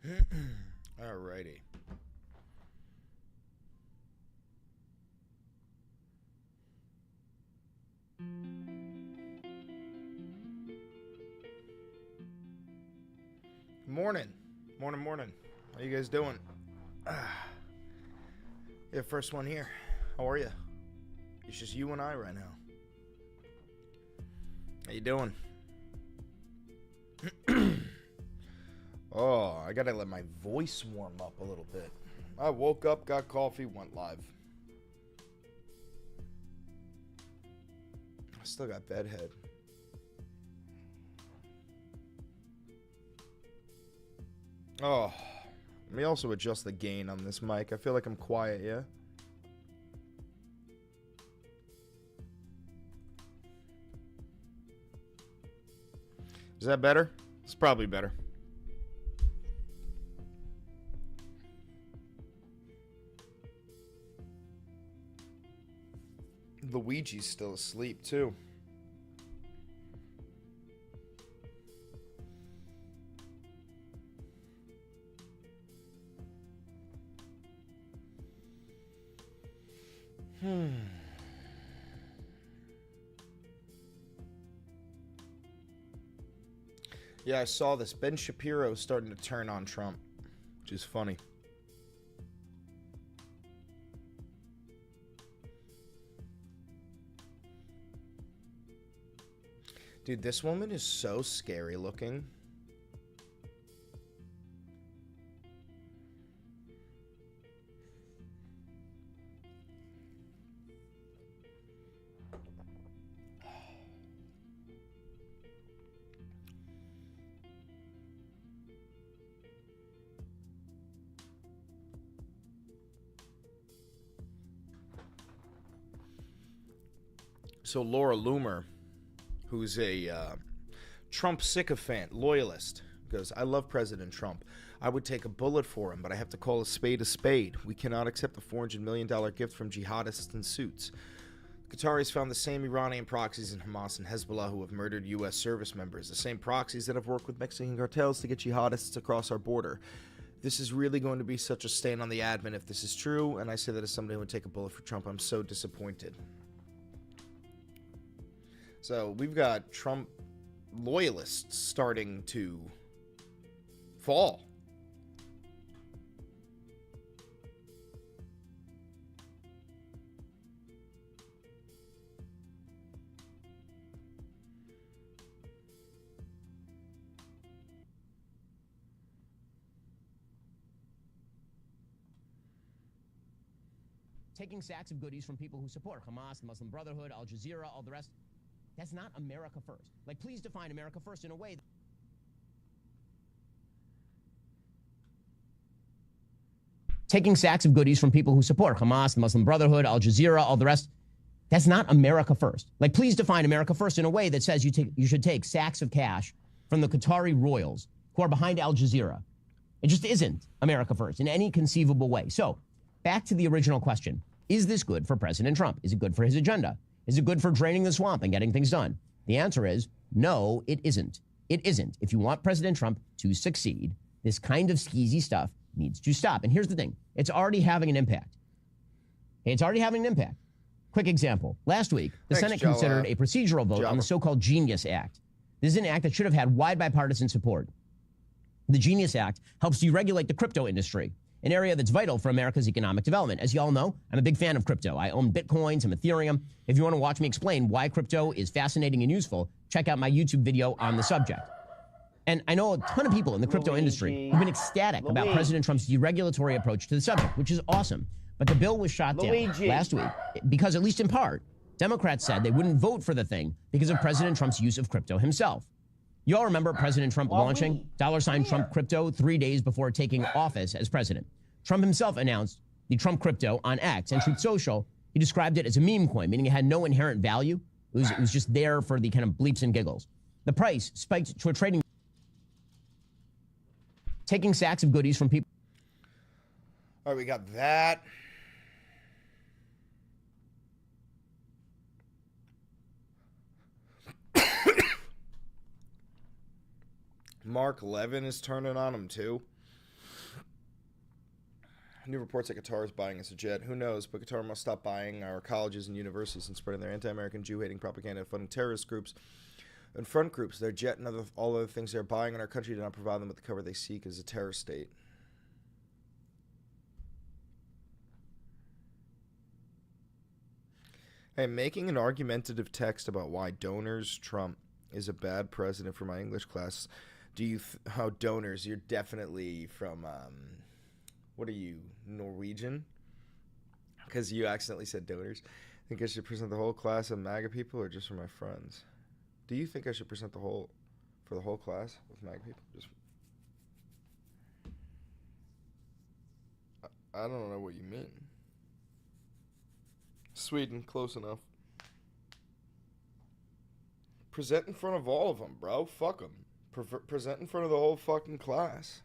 Alrighty. Morning. Morning. How you guys doing? Yeah, first one here. How are you? It's just you and I right now. How you doing? Oh, I gotta let my voice warm up a little bit. I woke up, got coffee, went live. I still got bedhead. Oh, let me also adjust the gain on this mic. I feel like I'm quiet, yeah? Is that better? It's probably better. Luigi's still asleep, too. Yeah, I saw this. Ben Shapiro is starting to turn on Trump, which is funny. Dude, this woman is so scary looking. So Laura Loomer, who's a Trump sycophant, loyalist, goes, I love President Trump. I would take a bullet for him, but I have to call a spade a spade. We cannot accept a $400 million gift from jihadists in suits. Qataris found the same Iranian proxies in Hamas and Hezbollah who have murdered U.S. service members, the same proxies that have worked with Mexican cartels to get jihadists across our border. This is really going to be such a stain on the admin if this is true, and I say that as somebody who would take a bullet for Trump. I'm so disappointed. So we've got Trump loyalists starting to fall. Taking sacks of goodies from people who support Hamas, the Muslim Brotherhood, Al Jazeera, all the rest. That's not America first. Like, please define America first in a way. Taking sacks of goodies from people who support Hamas, the Muslim Brotherhood, Al Jazeera, all the rest. That's not America first. Like, please define America first in a way that says you should take sacks of cash from the Qatari royals who are behind Al Jazeera. It just isn't America first in any conceivable way. So, back to the original question. Is this good for President Trump? Is it good for his agenda? Is it good for draining the swamp and getting things done? The answer is no, it isn't. It isn't. If you want President Trump to succeed, this kind of skeezy stuff needs to stop. And here's the thing. It's already having an impact. It's already having an impact. Quick example. Last week, the Senate considered a procedural vote on the so-called Genius Act. This is an act that should have had wide bipartisan support. The Genius Act helps deregulate the crypto industry, an area that's vital for America's economic development. As you all know, I'm a big fan of crypto. I own Bitcoin, some Ethereum. If you want to watch me explain why crypto is fascinating and useful, check out my YouTube video on the subject. And I know a ton of people in the crypto industry who've been ecstatic about President Trump's deregulatory approach to the subject, which is awesome. But the bill was shot down last week because, at least in part, Democrats said they wouldn't vote for the thing because of President Trump's use of crypto himself. You all remember President Trump launching $Trump crypto 3 days before taking office as president. Trump himself announced the Trump crypto on X and Truth Social. He described it as a meme coin, meaning it had no inherent value. It was just there for the kind of bleeps and giggles. The price spiked to a trading. Taking sacks of goodies from people. All right, we got that. Mark Levin is turning on him too. New reports that Qatar is buying us a jet. Who knows? But Qatar must stop buying our colleges and universities and spreading their anti-American, Jew-hating propaganda, funding terrorist groups and front groups. Their jet and all other things they're buying in our country do not provide them with the cover they seek as a terror state. Hey, making an argumentative text about why donors Trump is a bad president for my English class. Do you how donors? You're definitely from what are you, Norwegian? Because you accidentally said donors. Think I should present the whole class of MAGA people or just for my friends? Do you think I should present the whole class of MAGA people? Just I don't know what you mean. Sweden, close enough. Present in front of all of them, bro. Fuck them. Present in front of the whole fucking class.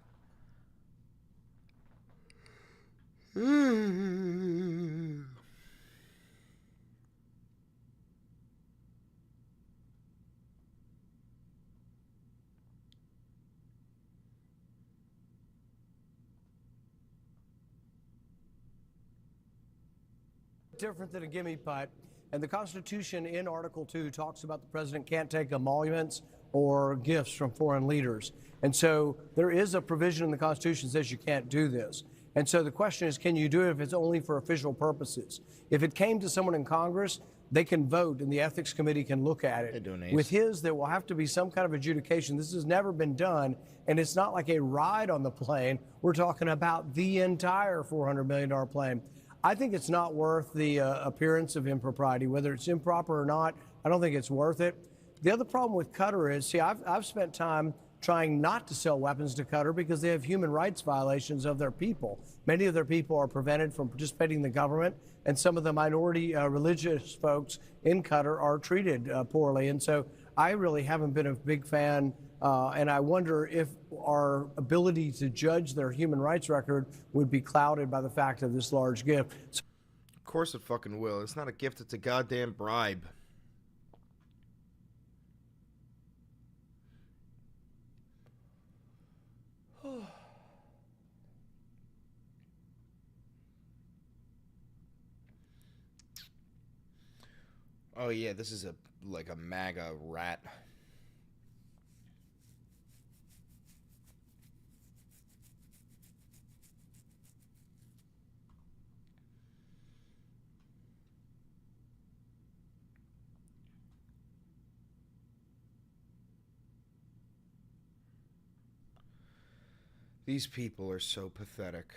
Different than a gimme putt. And the Constitution in Article 2 talks about the president can't take emoluments or gifts from foreign leaders. And so there is a provision in the Constitution that says you can't do this. And so the question is, can you do it if it's only for official purposes? If it came to someone in Congress, they can vote and the ethics committee can look at it. With his, there will have to be some kind of adjudication. This has never been done, and it's not like a ride on the plane. We're talking about the entire $400 million plane. I think it's not worth the appearance of impropriety, whether it's improper or not. I don't think it's worth it. The other problem with Qatar is, see, I've spent time trying not to sell weapons to Qatar because they have human rights violations of their people. Many of their people are prevented from participating in the government, and some of the minority religious folks in Qatar are treated poorly. And so I really haven't been a big fan, and I wonder if our ability to judge their human rights record would be clouded by the fact of this large gift. Of course it fucking will. It's not a gift, it's a goddamn bribe. Oh yeah, this is like a MAGA rat. These people are so pathetic.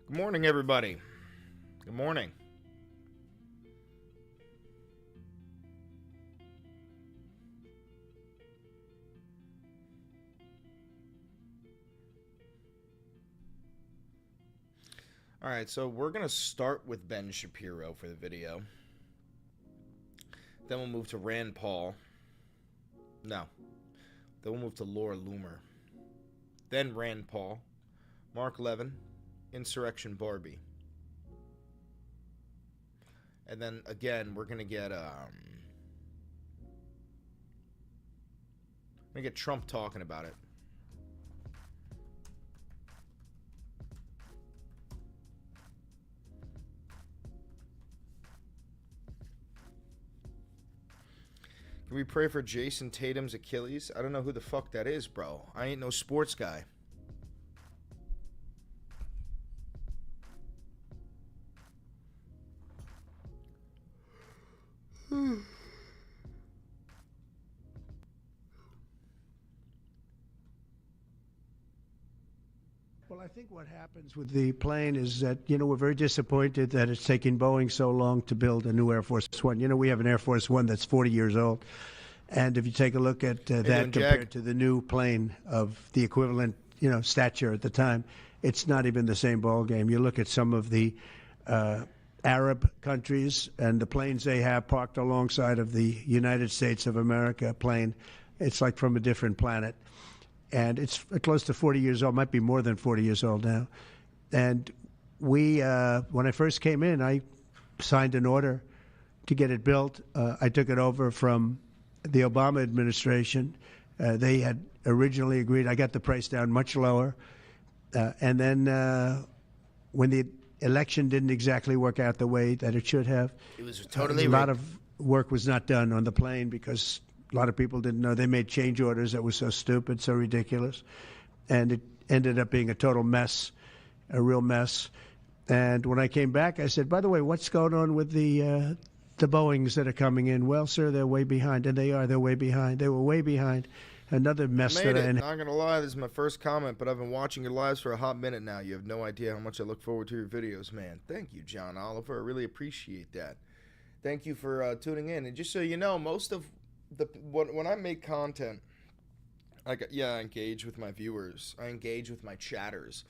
Good morning, everybody. Good morning. All right, so we're going to start with Ben Shapiro for the video. Then we'll move to Rand Paul. No. Then we'll move to Laura Loomer. Then Rand Paul. Mark Levin. Insurrection Barbie. And then, again, we're going to get Trump talking about it. Can we pray for Jason Tatum's Achilles? I don't know who the fuck that is, bro. I ain't no sports guy. Well, I think what happens with the plane is that, we're very disappointed that it's taking Boeing so long to build a new Air Force One. We have an Air Force One that's 40 years old. And if you take a look at that compared to the new plane of the equivalent, stature at the time, it's not even the same ball game. You look at some of the Arab countries, and the planes they have parked alongside of the United States of America plane. It's like from a different planet. And it's close to 40 years old, might be more than 40 years old now. And we, when I first came in, I signed an order to get it built. I took it over from the Obama administration. They had originally agreed. I got the price down much lower. And then when the election didn't exactly work out the way that it should have, it was totally a lot of work was not done on the plane because a lot of people didn't know. They made change orders that were so stupid, so ridiculous. And it ended up being a total mess, a real mess. And when I came back, I said, by the way, what's going on with the Boeings that are coming in? Well, sir, they're way behind. And they are. They're way behind. They were way behind. Another mess that I... Not going to lie, this is my first comment, but I've been watching your lives for a hot minute now. You have no idea how much I look forward to your videos, man. Thank you, John Oliver. I really appreciate that. Thank you for tuning in. And just so you know, most of when I make content, I engage with my viewers. I engage with my chatters.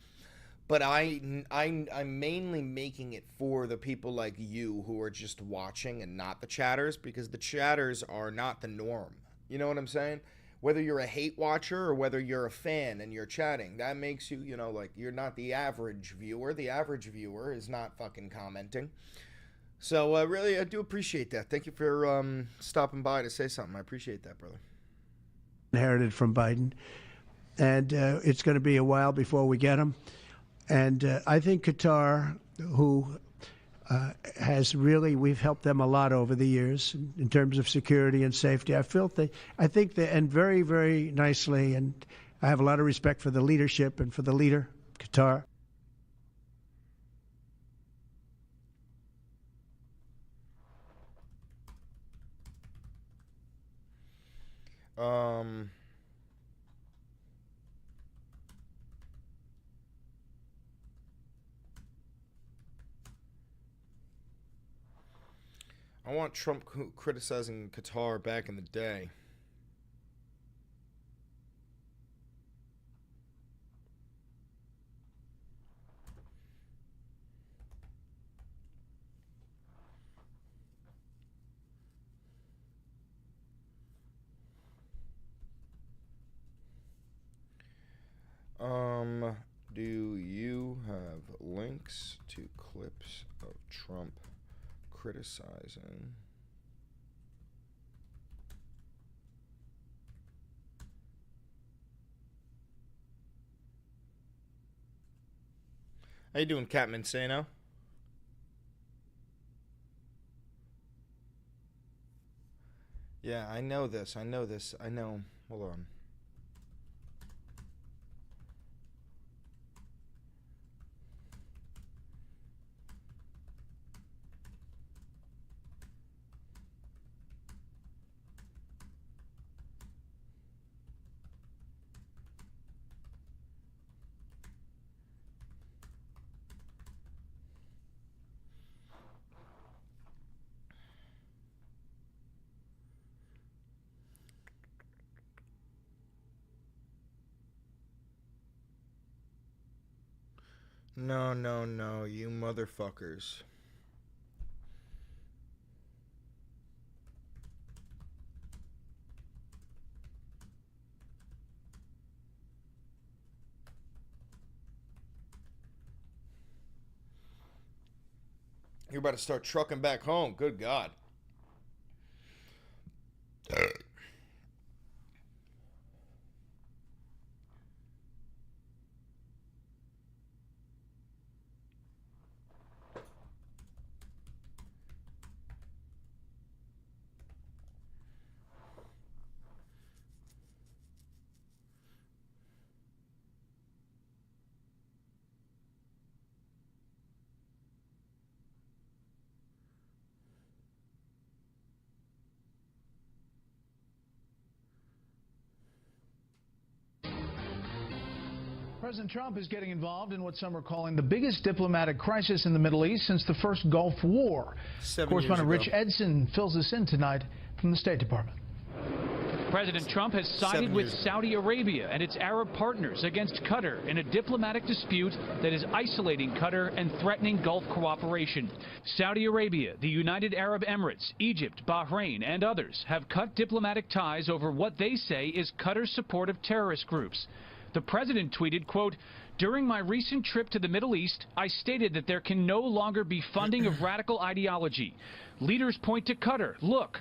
But I'm mainly making it for the people like you who are just watching and not the chatters, because the chatters are not the norm. You know what I'm saying? Whether you're a hate watcher or whether you're a fan and you're chatting, that makes you, like, you're not the average viewer. The average viewer is not fucking commenting. So, really, I do appreciate that. Thank you for stopping by to say something. I appreciate that, brother. Inherited from Biden. And it's going to be a while before we get them. And I think Qatar, who has really, we've helped them a lot over the years in terms of security and safety. I think they, and very, very nicely, and I have a lot of respect for the leadership and for the leader, Qatar. I want Trump criticizing Qatar back in the day. Do you have links to clips of Trump criticizing? How you doing, Captain Sano? Yeah, I know this. I know. Hold on. No, you motherfuckers. You're about to start trucking back home. Good God. President Trump is getting involved in what some are calling the biggest diplomatic crisis in the Middle East since the first Gulf War. Correspondent Rich Edson fills us in tonight from the State Department. President Trump has sided with Saudi Arabia and its Arab partners against Qatar in a diplomatic dispute that is isolating Qatar and threatening Gulf cooperation. Saudi Arabia, the United Arab Emirates, Egypt, Bahrain, and others have cut diplomatic ties over what they say is Qatar's support of terrorist groups. The president tweeted, quote, "During my recent trip to the Middle East, I stated that there can no longer be funding of radical ideology. Leaders point to Qatar. Look.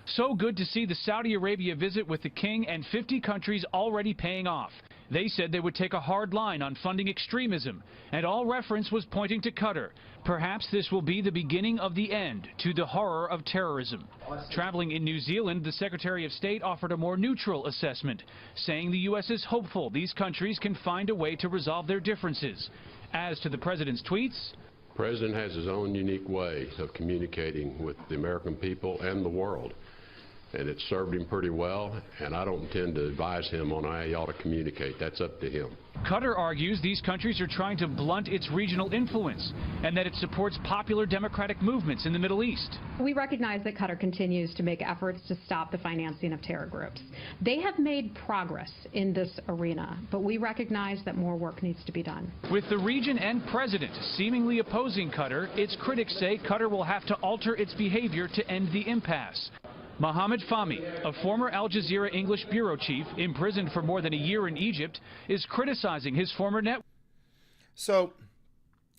So good to see the Saudi Arabia visit with the king and 50 countries already paying off. They said they would take a hard line on funding extremism, and all reference was pointing to Qatar. Perhaps this will be the beginning of the end to the horror of terrorism." Traveling in New Zealand, the Secretary of State offered a more neutral assessment, saying the U.S. is hopeful these countries can find a way to resolve their differences. As to the president's tweets, the president has his own unique way of communicating with the American people and the world. And it served him pretty well, and I don't intend to advise him on how he ought to communicate. That's up to him. Qatar argues these countries are trying to blunt its regional influence and that it supports popular democratic movements in the Middle East. We recognize that Qatar continues to make efforts to stop the financing of terror groups. They have made progress in this arena, but we recognize that more work needs to be done. With the region and president seemingly opposing Qatar, its critics say Qatar will have to alter its behavior to end the impasse. Mohammed Fahmy, a former Al Jazeera English bureau chief imprisoned for more than a year in Egypt, is criticizing his former network. So,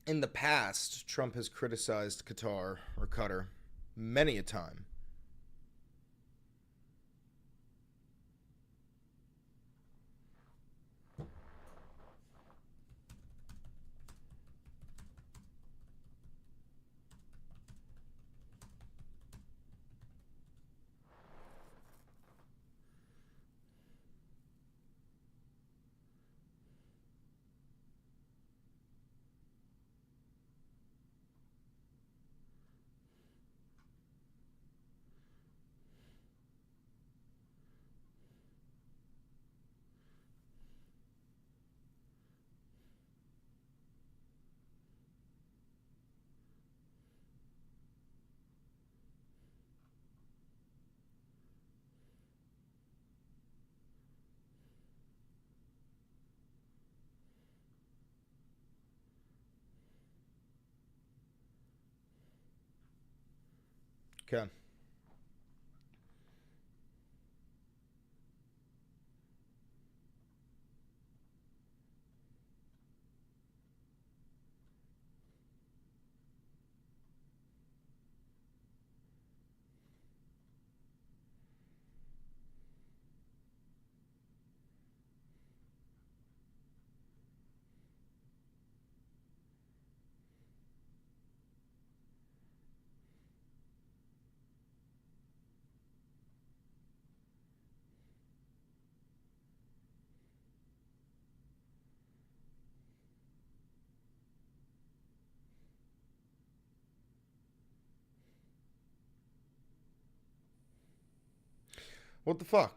in the past, Trump has criticized Qatar many a time. Okay. What the fuck?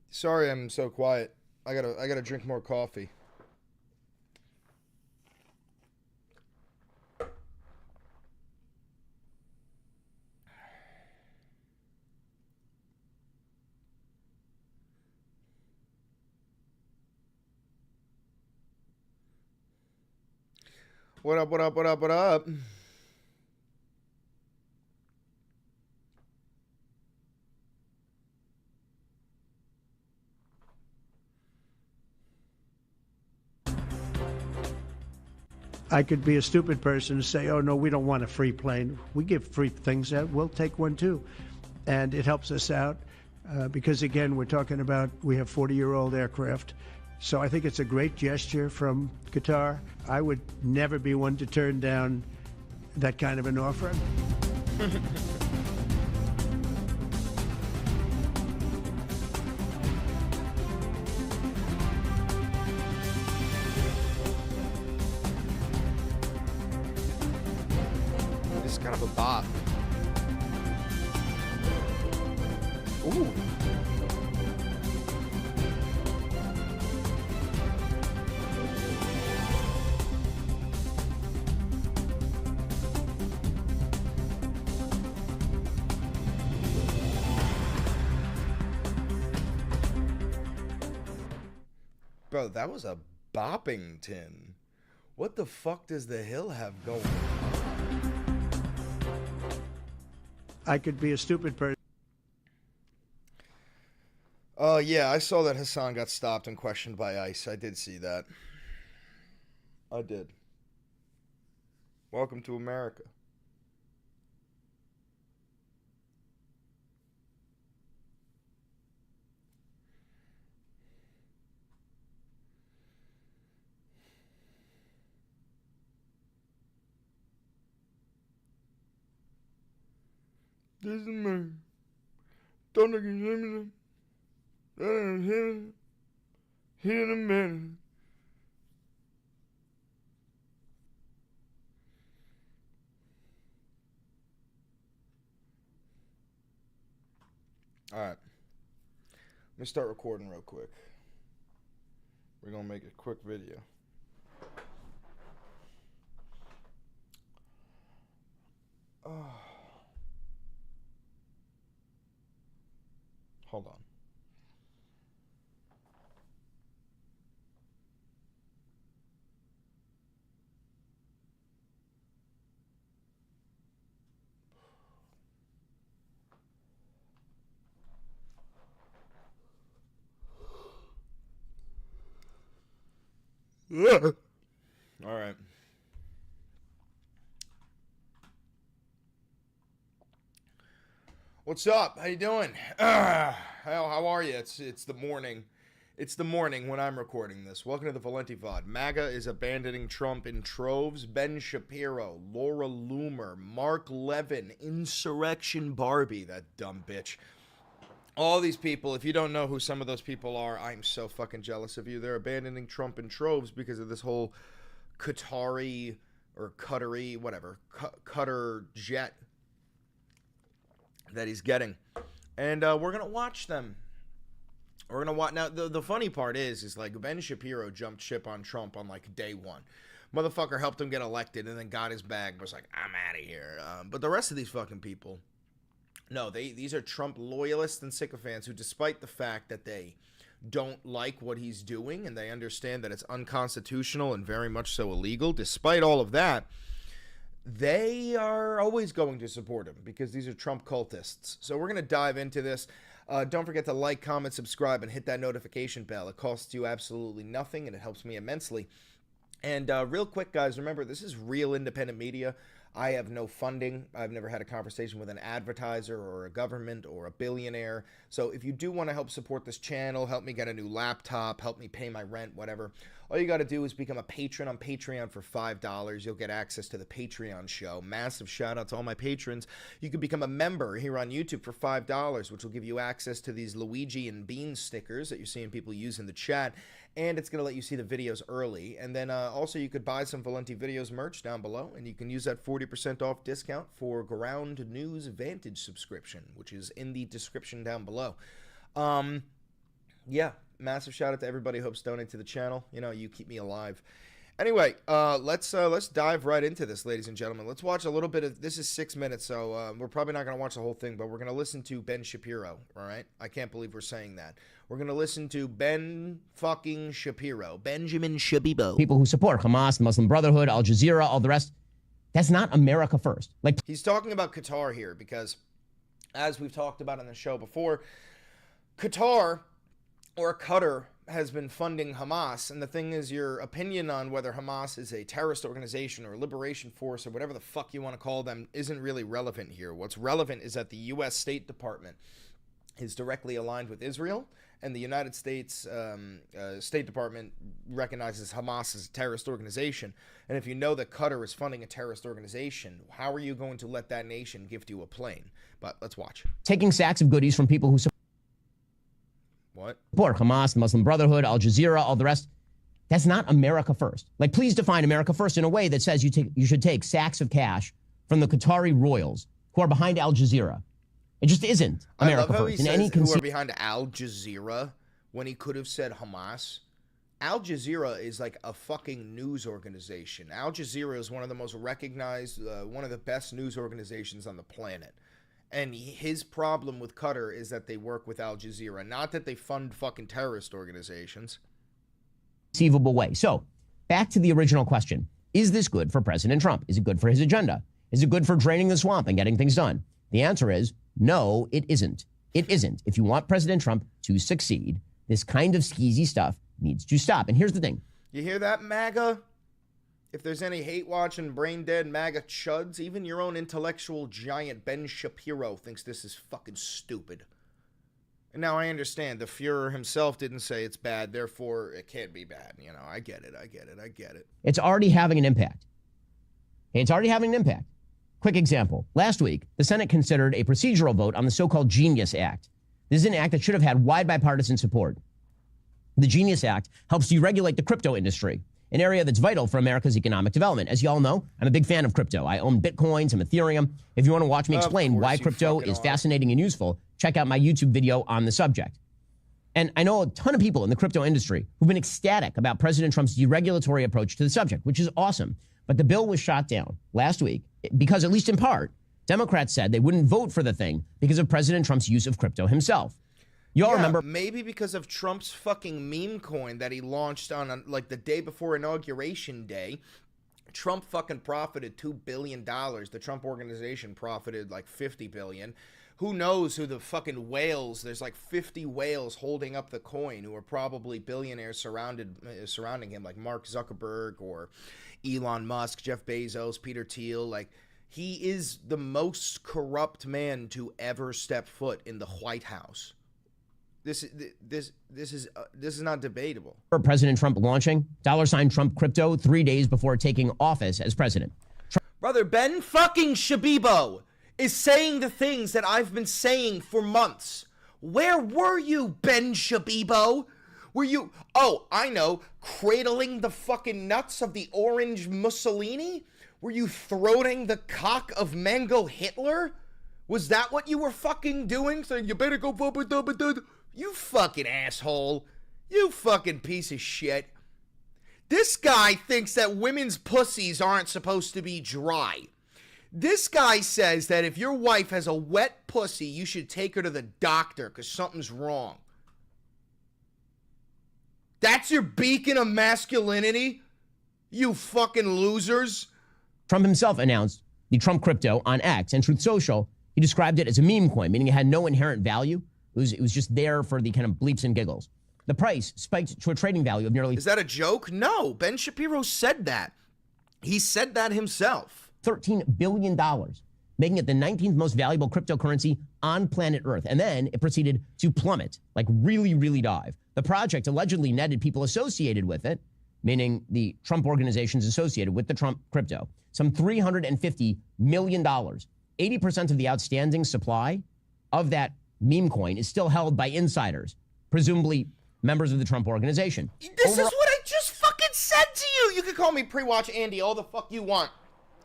Sorry I'm so quiet. I gotta drink more coffee. What up, what up, what up, what up? I could be a stupid person and say, oh, no, we don't want a free plane. We give free things out. We'll take one, too. And it helps us out because, again, we're talking about we have 40-year-old aircraft. So I think it's a great gesture from Qatar. I would never be one to turn down that kind of an offer. It's kind of a bop. Ooh. Bro, that was a Boppington. What the fuck does the Hill have going on? I could be a stupid person. Oh, yeah, I saw that Hassan got stopped and questioned by ICE. I did see that. I did. Welcome to America. This is me. Don't look at him. Here in a minute. All right. Let me start recording real quick. We're going to make a quick video. Hold on. All right. What's up? How you doing? How are you? It's the morning. It's the morning when I'm recording this. Welcome to the Valenti VOD. MAGA is abandoning Trump in troves. Ben Shapiro, Laura Loomer, Mark Levin, Insurrection Barbie, that dumb bitch. All these people, if you don't know who some of those people are, I'm so fucking jealous of you. They're abandoning Trump in troves because of this whole Qatari or Qatari, whatever, Qatar jet that he's getting. And we're going to watch them. We're going to watch. Now, the funny part is like Ben Shapiro jumped ship on Trump on like day one. Motherfucker helped him get elected and then got his bag, was like, I'm out of here. But the rest of these fucking people, no, these are Trump loyalists and sycophants who, despite the fact that they don't like what he's doing and they understand that it's unconstitutional and very much so illegal, despite all of that, they are always going to support him because these are Trump cultists. So we're going to dive into this. Don't forget to like, comment, subscribe, and hit that notification bell. It costs you absolutely nothing, and it helps me immensely. And real quick, guys, remember, this is real independent media. I have no funding. I've never had a conversation with an advertiser or a government or a billionaire. So if you do want to help support this channel, help me get a new laptop, help me pay my rent, whatever, all you got to do is become a patron on Patreon for $5. You'll get access to the Patreon show. Massive shout out to all my patrons. You can become a member here on YouTube for $5, which will give you access to these Luigi and Bean stickers that you're seeing people use in the chat. And it's going to let you see the videos early. And then also you could buy some Valenti Videos merch down below. And you can use that 40% off discount for Ground News Vantage subscription, which is in the description down below. Yeah, massive shout out to everybody who helps donate to the channel. You know, you keep me alive. Anyway, let's dive right into this, ladies and gentlemen. Let's watch a little bit of, this is 6 minutes, so we're probably not going to watch the whole thing, but we're going to listen to Ben Shapiro, all right? I can't believe we're saying that. We're going to listen to Ben fucking Shapiro. Benjamin Shapiro. People who support Hamas, the Muslim Brotherhood, Al Jazeera, all the rest. That's not America first. Like, he's talking about Qatar here because, as we've talked about on the show before, Qatar or Qatar has been funding Hamas, and the thing is, your opinion on whether Hamas is a terrorist organization or a liberation force or whatever the fuck you want to call them isn't really relevant here. What's relevant is that the U.S. State Department is directly aligned with Israel, and the United States State Department recognizes Hamas as a terrorist organization. And if you know that Qatar is funding a terrorist organization, how are you going to let that nation gift you a plane? But let's watch. taking sacks of goodies from people who What? support Hamas, the Muslim Brotherhood, Al Jazeera, all the rest. That's not America first. Like, please define America first in a way that says you should take sacks of cash from the Qatari royals who are behind Al Jazeera. It just isn't America I love how first. he In any says who are behind Al Jazeera when he could have said Hamas. Al Jazeera is like a fucking news organization. Al Jazeera is one of the most recognized, one of the best news organizations on the planet. And his problem with Qatar is that they work with Al Jazeera, not that they fund fucking terrorist organizations. conceivable way. So back to the original question. Is this good for President Trump? Is it good for his agenda? Is it good for draining the swamp and getting things done? The answer is no, it isn't. It isn't. If you want President Trump to succeed, this kind of skeezy stuff needs to stop. And here's the thing. You hear that, MAGA? If there's any hate-watching, brain-dead MAGA chuds, even your own intellectual giant Ben Shapiro thinks this is fucking stupid. And now I understand the Fuhrer himself didn't say it's bad, therefore it can't be bad. You know, I get it. It's already having an impact. It's already having an impact. Quick example. Last week, the Senate considered a procedural vote on the so-called Genius Act. This is an act that should have had wide bipartisan support. The Genius Act helps deregulate the crypto industry, an area that's vital for America's economic development. As you all know, I'm a big fan of crypto. I own Bitcoin, some Ethereum. If you want to watch me explain why crypto is fascinating and useful, check out my YouTube video on the subject. And I know a ton of people in the crypto industry who've been ecstatic about President Trump's deregulatory approach to the subject, which is awesome. But the bill was shot down last week because, at least in part, Democrats said they wouldn't vote for the thing because of President Trump's use of crypto himself. Y'all remember? Maybe because of Trump's fucking meme coin that he launched on like the day before Inauguration Day. Trump fucking profited $2 billion. The Trump organization profited like $50 billion. Who knows who the fucking whales, there's like 50 whales holding up the coin who are probably billionaires surrounding him, like Mark Zuckerberg or Elon Musk, Jeff Bezos, Peter Thiel. Like, he is the most corrupt man to ever step foot in the White House. This is not debatable. President Trump launching $ Trump crypto 3 days before taking office as president. Brother, Ben fucking Shabibo is saying the things that I've been saying for months. Where were you, Ben Shabibo? Were you, oh, I know, cradling the fucking nuts of the orange Mussolini? Were you throating the cock of Mango Hitler? Was that what you were fucking doing? Saying you better go vote. You fucking asshole. You fucking piece of shit. This guy thinks that women's pussies aren't supposed to be dry. This guy says that if your wife has a wet pussy, you should take her to the doctor because something's wrong. That's your beacon of masculinity? You fucking losers. Trump himself announced the Trump crypto on X and Truth Social. He described it as a meme coin, meaning it had no inherent value. It was just there for the kind of bleeps and giggles. The price spiked to a trading value of nearly... Is that a joke? No, Ben Shapiro said that. He said that himself. $13 billion, making it the 19th most valuable cryptocurrency on planet Earth. And then it proceeded to plummet, like really, really dive. The project allegedly netted people associated with it, meaning the Trump organizations associated with the Trump crypto, some $350 million. 80% of the outstanding supply of that meme coin is still held by insiders, presumably members of the Trump organization. This is what I just fucking said to you. You can call me pre-watch Andy all the fuck you want.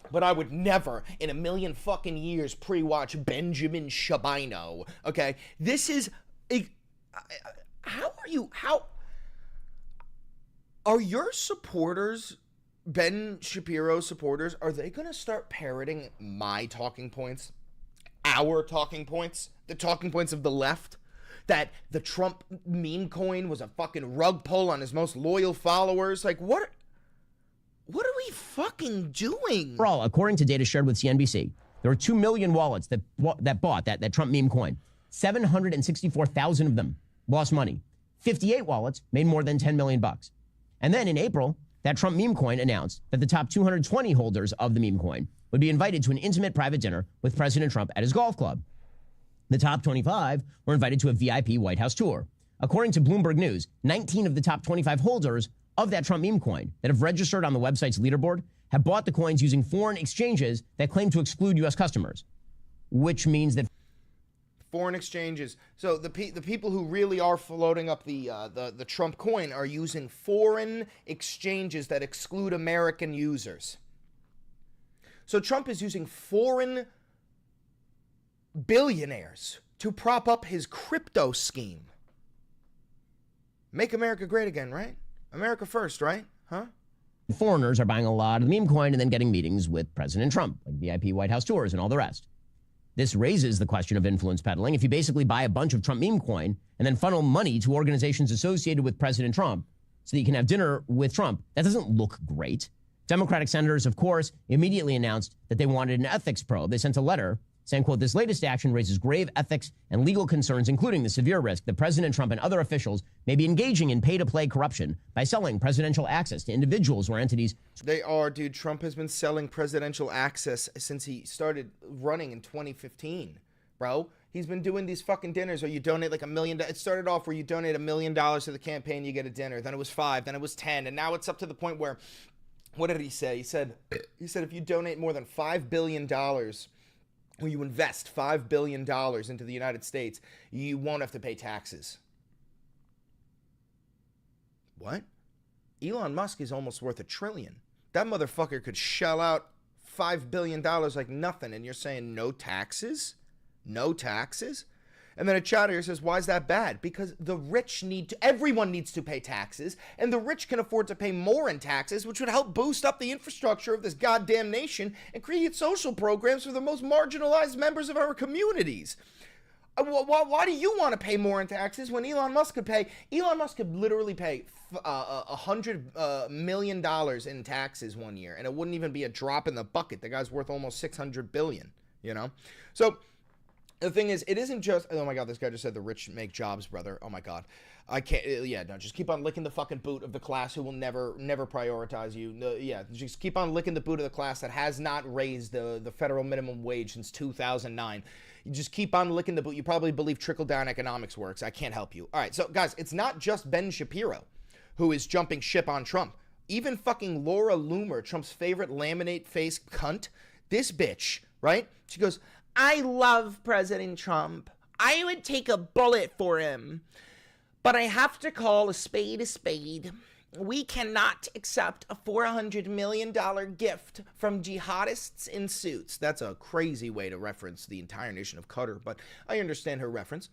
But I would never in a million fucking years pre-watch Benjamin Shabino. Okay? This is... How are your supporters, Ben Shapiro supporters, are they going to start parroting my talking points? Our talking points? The talking points of the left? That the Trump meme coin was a fucking rug pull on his most loyal followers? Like, what are we fucking doing? Overall, according to data shared with CNBC, there were 2 million wallets that bought that Trump meme coin. 764,000 of them lost money. 58 wallets made more than $10 million. And then in April, that Trump meme coin announced that the top 220 holders of the meme coin would be invited to an intimate private dinner with President Trump at his golf club. The top 25 were invited to a VIP White House tour. According to Bloomberg News, 19 of the top 25 holders of that Trump meme coin that have registered on the website's leaderboard have bought the coins using foreign exchanges that claim to exclude U.S. customers, which means that foreign exchanges. So the people who really are floating up the Trump coin are using foreign exchanges that exclude American users. So Trump is using foreign billionaires to prop up his crypto scheme. Make America great again, right? America first, right? Huh? foreigners are buying a lot of the meme coin and then getting meetings with President Trump, like VIP White House tours and all the rest. This raises the question of influence peddling. If you basically buy a bunch of Trump meme coin and then funnel money to organizations associated with President Trump so that you can have dinner with Trump. That doesn't look great. Democratic senators, of course, immediately announced that they wanted an ethics probe. They sent a letter saying, quote, this latest action raises grave ethics and legal concerns, including the severe risk that President Trump and other officials may be engaging in pay-to-play corruption by selling presidential access to individuals or entities. They are, dude. Trump has been selling presidential access since he started running in 2015, bro. He's been doing these fucking dinners where you donate like $1 million. It started off where you donate $1 million to the campaign, you get a dinner. Then it was 5, then it was 10, and now it's up to the point where, what did he say? He said if you donate more than $5 billion, or you invest $5 billion into the United States, you won't have to pay taxes. What? Elon Musk is almost worth $1 trillion. That motherfucker could shell out $5 billion like nothing, and you're saying no taxes? No taxes? And then a chatter here says, why is that bad? Because the rich everyone needs to pay taxes, and the rich can afford to pay more in taxes, which would help boost up the infrastructure of this goddamn nation and create social programs for the most marginalized members of our communities. Why do you want to pay more in taxes when Elon Musk could pay? Elon Musk could literally pay $100 million in taxes one year, and it wouldn't even be a drop in the bucket. The guy's worth almost $600 billion, you know? So the thing is, it isn't just, oh my God, this guy just said the rich make jobs, brother. Oh my God. I can't, yeah, no, just keep on licking the fucking boot of the class who will never prioritize you. Yeah, just keep on licking the boot of the class that has not raised the federal minimum wage since 2009. You just keep on licking the boot. You probably believe trickle-down economics works. I can't help you. All right, so guys, it's not just Ben Shapiro who is jumping ship on Trump. Even fucking Laura Loomer, Trump's favorite laminate face cunt, this bitch, right? She goes, I love President Trump. I would take a bullet for him. But I have to call a spade a spade. We cannot accept a $400 million gift from jihadists in suits. That's a crazy way to reference the entire nation of Qatar, but I understand her reference.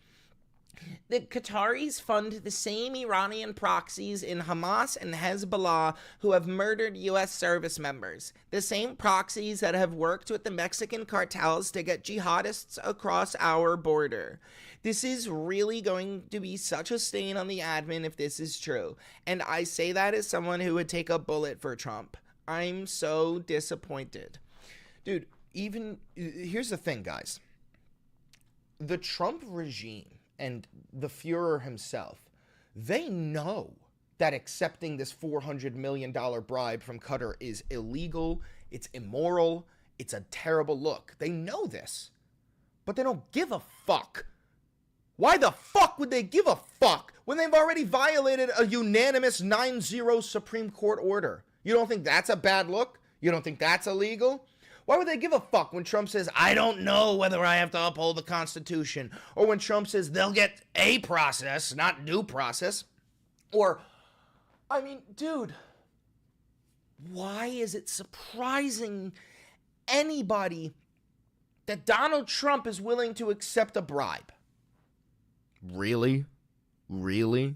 The Qataris fund the same Iranian proxies in Hamas and Hezbollah who have murdered U.S. service members. The same proxies that have worked with the Mexican cartels to get jihadists across our border. This is really going to be such a stain on the admin if this is true. And I say that as someone who would take a bullet for Trump. I'm so disappointed. Dude, here's the thing, guys. The Trump regime and the Fuhrer himself, they know that accepting this $400 million bribe from Qatar is illegal, it's immoral, it's a terrible look. They know this, but they don't give a fuck. Why the fuck would they give a fuck when they've already violated a unanimous 9-0 Supreme Court order? You don't think that's a bad look? You don't think that's illegal? Why would they give a fuck when Trump says, I don't know whether I have to uphold the Constitution? Or when Trump says they'll get a process, not due process? Or, I mean, dude, why is it surprising anybody that Donald Trump is willing to accept a bribe? Really? Really?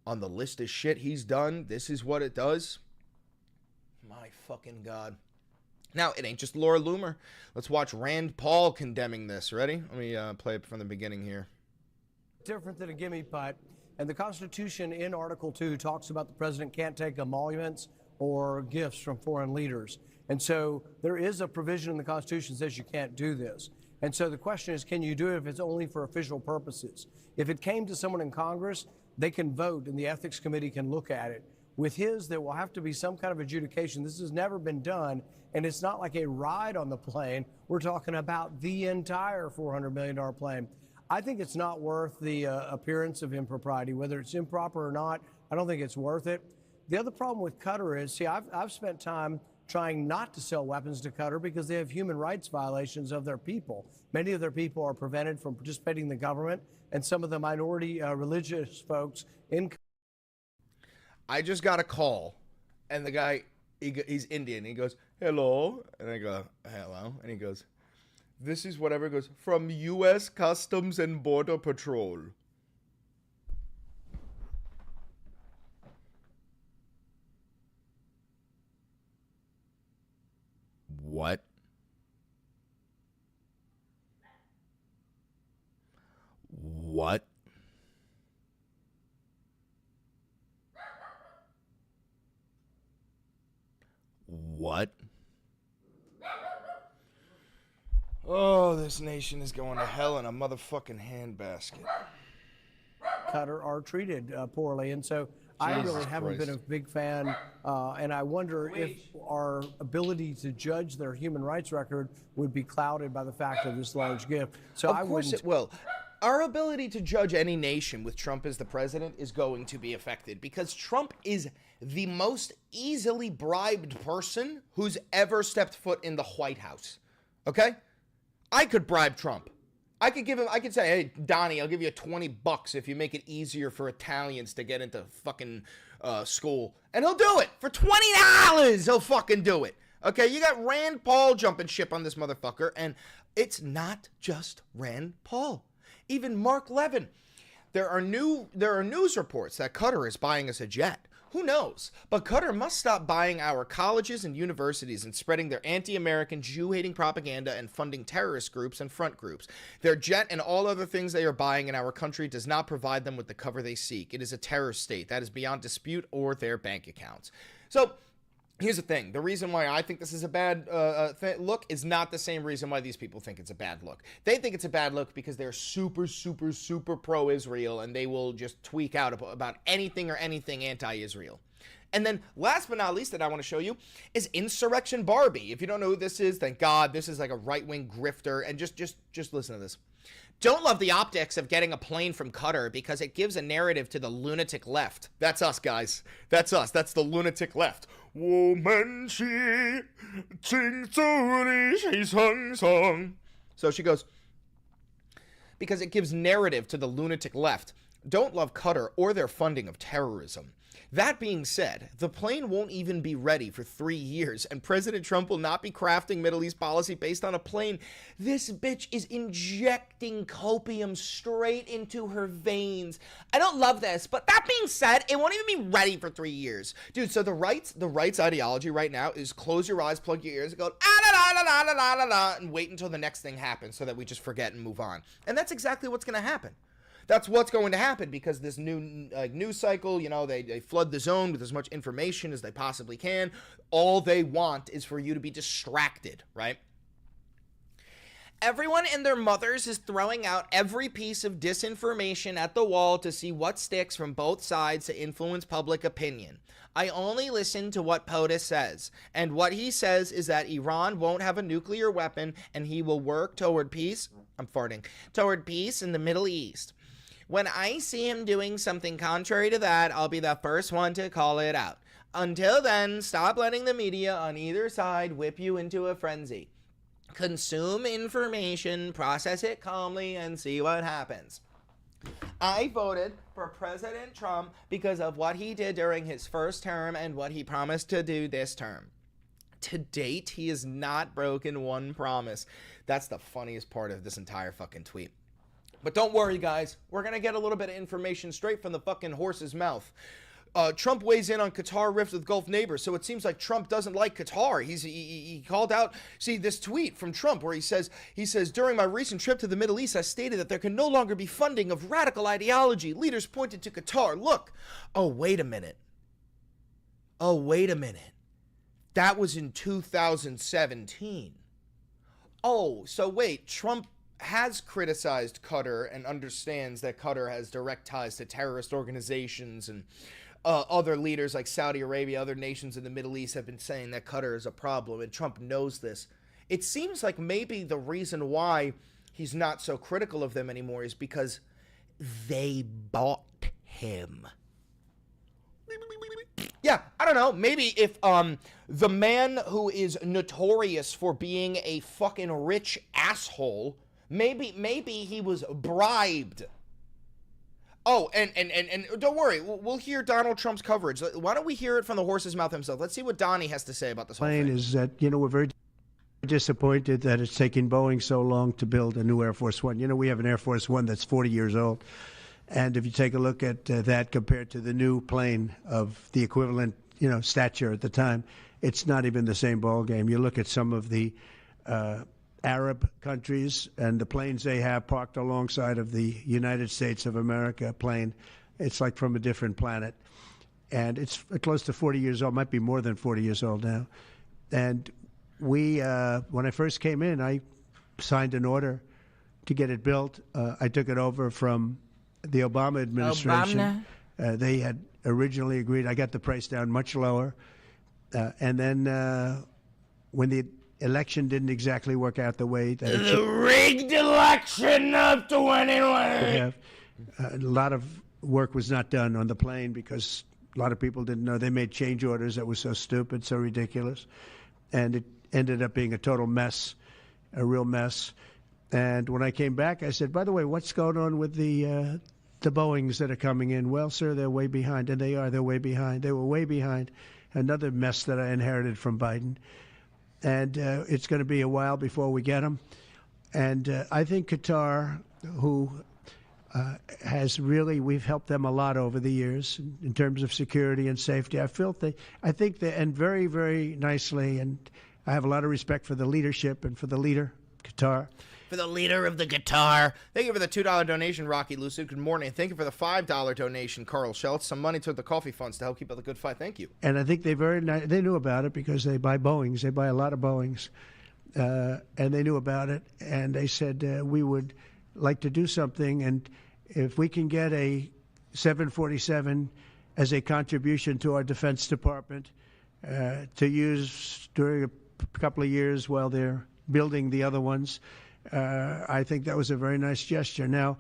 On the list of shit he's done, this is what it does? My fucking God. Now, it ain't just Laura Loomer. Let's watch Rand Paul condemning this. Ready? Let me play it from the beginning here. Different than a gimme putt. And the Constitution in Article 2 talks about the president can't take emoluments or gifts from foreign leaders. And so there is a provision in the Constitution that says you can't do this. And so the question is, can you do it if it's only for official purposes? If it came to someone in Congress, they can vote and the Ethics Committee can look at it. With his, there will have to be some kind of adjudication. This has never been done, and it's not like a ride on the plane. We're talking about the entire $400 million plane. I think it's not worth the appearance of impropriety. Whether it's improper or not, I don't think it's worth it. The other problem with Qatar is, see, I've spent time trying not to sell weapons to Qatar because they have human rights violations of their people. Many of their people are prevented from participating in the government, and some of the minority religious folks in I just got a call, and the guy, he's Indian. He goes, hello. And I go, hello. And he goes, this is whatever. He goes, from U.S. Customs and Border Patrol. What? What? what? Oh, this nation is going to hell in a motherfucking handbasket. Qatar are treated poorly, and so I really haven't been a big fan, and I wonder if our ability to judge their human rights record would be clouded by the fact of this large gift. So of course it will. Our ability to judge any nation with Trump as the president is going to be affected because Trump is the most easily bribed person who's ever stepped foot in the White House. Okay? I could bribe Trump. I could say, hey, Donnie, I'll give you $20 if you make it easier for Italians to get into fucking school. And he'll do it. For $20, he'll fucking do it. Okay, you got Rand Paul jumping ship on this motherfucker, and it's not just Rand Paul. Even Mark Levin. There are news reports that Qatar is buying us a jet. Who knows? But Qatar must stop buying our colleges and universities and spreading their anti-American, Jew-hating propaganda and funding terrorist groups and front groups. Their jet and all other things they are buying in our country does not provide them with the cover they seek. It is a terror state. That is beyond dispute or their bank accounts. So, here's the thing. The reason why I think this is a bad look is not the same reason why these people think it's a bad look. They think it's a bad look because they're super, super, super pro-Israel, and they will just tweak out about anything or anything anti-Israel. And then last but not least that I want to show you is Insurrection Barbie. If you don't know who this is, thank God. This is like a right-wing grifter. And just listen to this. Don't love the optics of getting a plane from Qatar because it gives a narrative to the lunatic left. That's us, guys. That's us. That's the lunatic left. So she goes, because it gives narrative to the lunatic left. Don't love Qatar or their funding of terrorism. That being said, the plane won't even be ready for 3 years, and President Trump will not be crafting Middle East policy based on a plane. This bitch is injecting copium straight into her veins. I don't love this, but that being said, it won't even be ready for 3 years. Dude, so the right's ideology right now is close your eyes, plug your ears, and go, and wait until the next thing happens so that we just forget and move on. And that's exactly what's going to happen. That's what's going to happen because this new news cycle, you know, they flood the zone with as much information as they possibly can. All they want is for you to be distracted, right? Everyone and their mothers is throwing out every piece of disinformation at the wall to see what sticks from both sides to influence public opinion. I only listen to what POTUS says, and what he says is that Iran won't have a nuclear weapon and he will work toward peace. Toward peace in the Middle East. When I see him doing something contrary to that, I'll be the first one to call it out. Until then, stop letting the media on either side whip you into a frenzy. Consume information, process it calmly, and see what happens. I voted for President Trump because of what he did during his first term and what he promised to do this term. To date, he has not broken one promise. That's the funniest part of this entire fucking tweet. But don't worry, guys. We're going to get a little bit of information straight from the fucking horse's mouth. Trump weighs in on Qatar rift with Gulf neighbors, so it seems like Trump doesn't like Qatar. He called out, see, this tweet from Trump where he says, during my recent trip to the Middle East, I stated that there can no longer be funding of radical ideology. Leaders pointed to Qatar. Look. Oh, wait a minute. That was in 2017. Oh, so wait, Trump has criticized Qatar and understands that Qatar has direct ties to terrorist organizations, and other leaders like Saudi Arabia, other nations in the Middle East have been saying that Qatar is a problem, and Trump knows this. It seems like maybe the reason why he's not so critical of them anymore is because they bought him. Yeah, I don't know. Maybe if the man who is notorious for being a fucking rich asshole, maybe he was bribed. Oh, and don't worry, we'll hear Donald Trump's coverage. Why don't we hear it from the horse's mouth himself? Let's see what Donnie has to say about this whole thing. Is that, we're very disappointed that it's taken Boeing so long to build a new Air Force One. We have an Air Force One that's 40 years old. And if you take a look at that compared to the new plane of the equivalent, stature at the time, it's not even the same ballgame. You look at some of the Arab countries and the planes they have parked alongside of the United States of America plane. It's like from a different planet. And it's close to 40 years old, might be more than 40 years old now. And we, when I first came in, I signed an order to get it built. I took it over from the Obama administration. They had originally agreed. I got the price down much lower. And then when the election didn't exactly work out the way that the rigged election of 2020. A lot of work was not done on the plane because a lot of people didn't know. They made change orders that were so stupid, so ridiculous. And it ended up being a total mess, a real mess. And when I came back, I said, by the way, what's going on with the Boeings that are coming in? Well, sir, they're way behind. And they are. They're way behind. They were way behind. Another mess that I inherited from Biden. And it's going to be a while before we get them. And I think Qatar, who has really, we've helped them a lot over the years in terms of security and safety. I think they, and very, very nicely, and I have a lot of respect for the leadership and for the leader, Qatar. For the leader of the Qatar. Thank you for the $2 donation, Rocky Lucid. Good morning. Thank you for the $5 donation, Carl Schultz. Some money toward the coffee funds to help keep up the good fight. Thank you. And I think they knew about it because they buy Boeings. They buy a lot of Boeings. And they knew about it. And they said, we would like to do something. And if we can get a 747 as a contribution to our Defense Department to use during a couple of years while they're building the other ones, I think that was a very nice gesture. Now,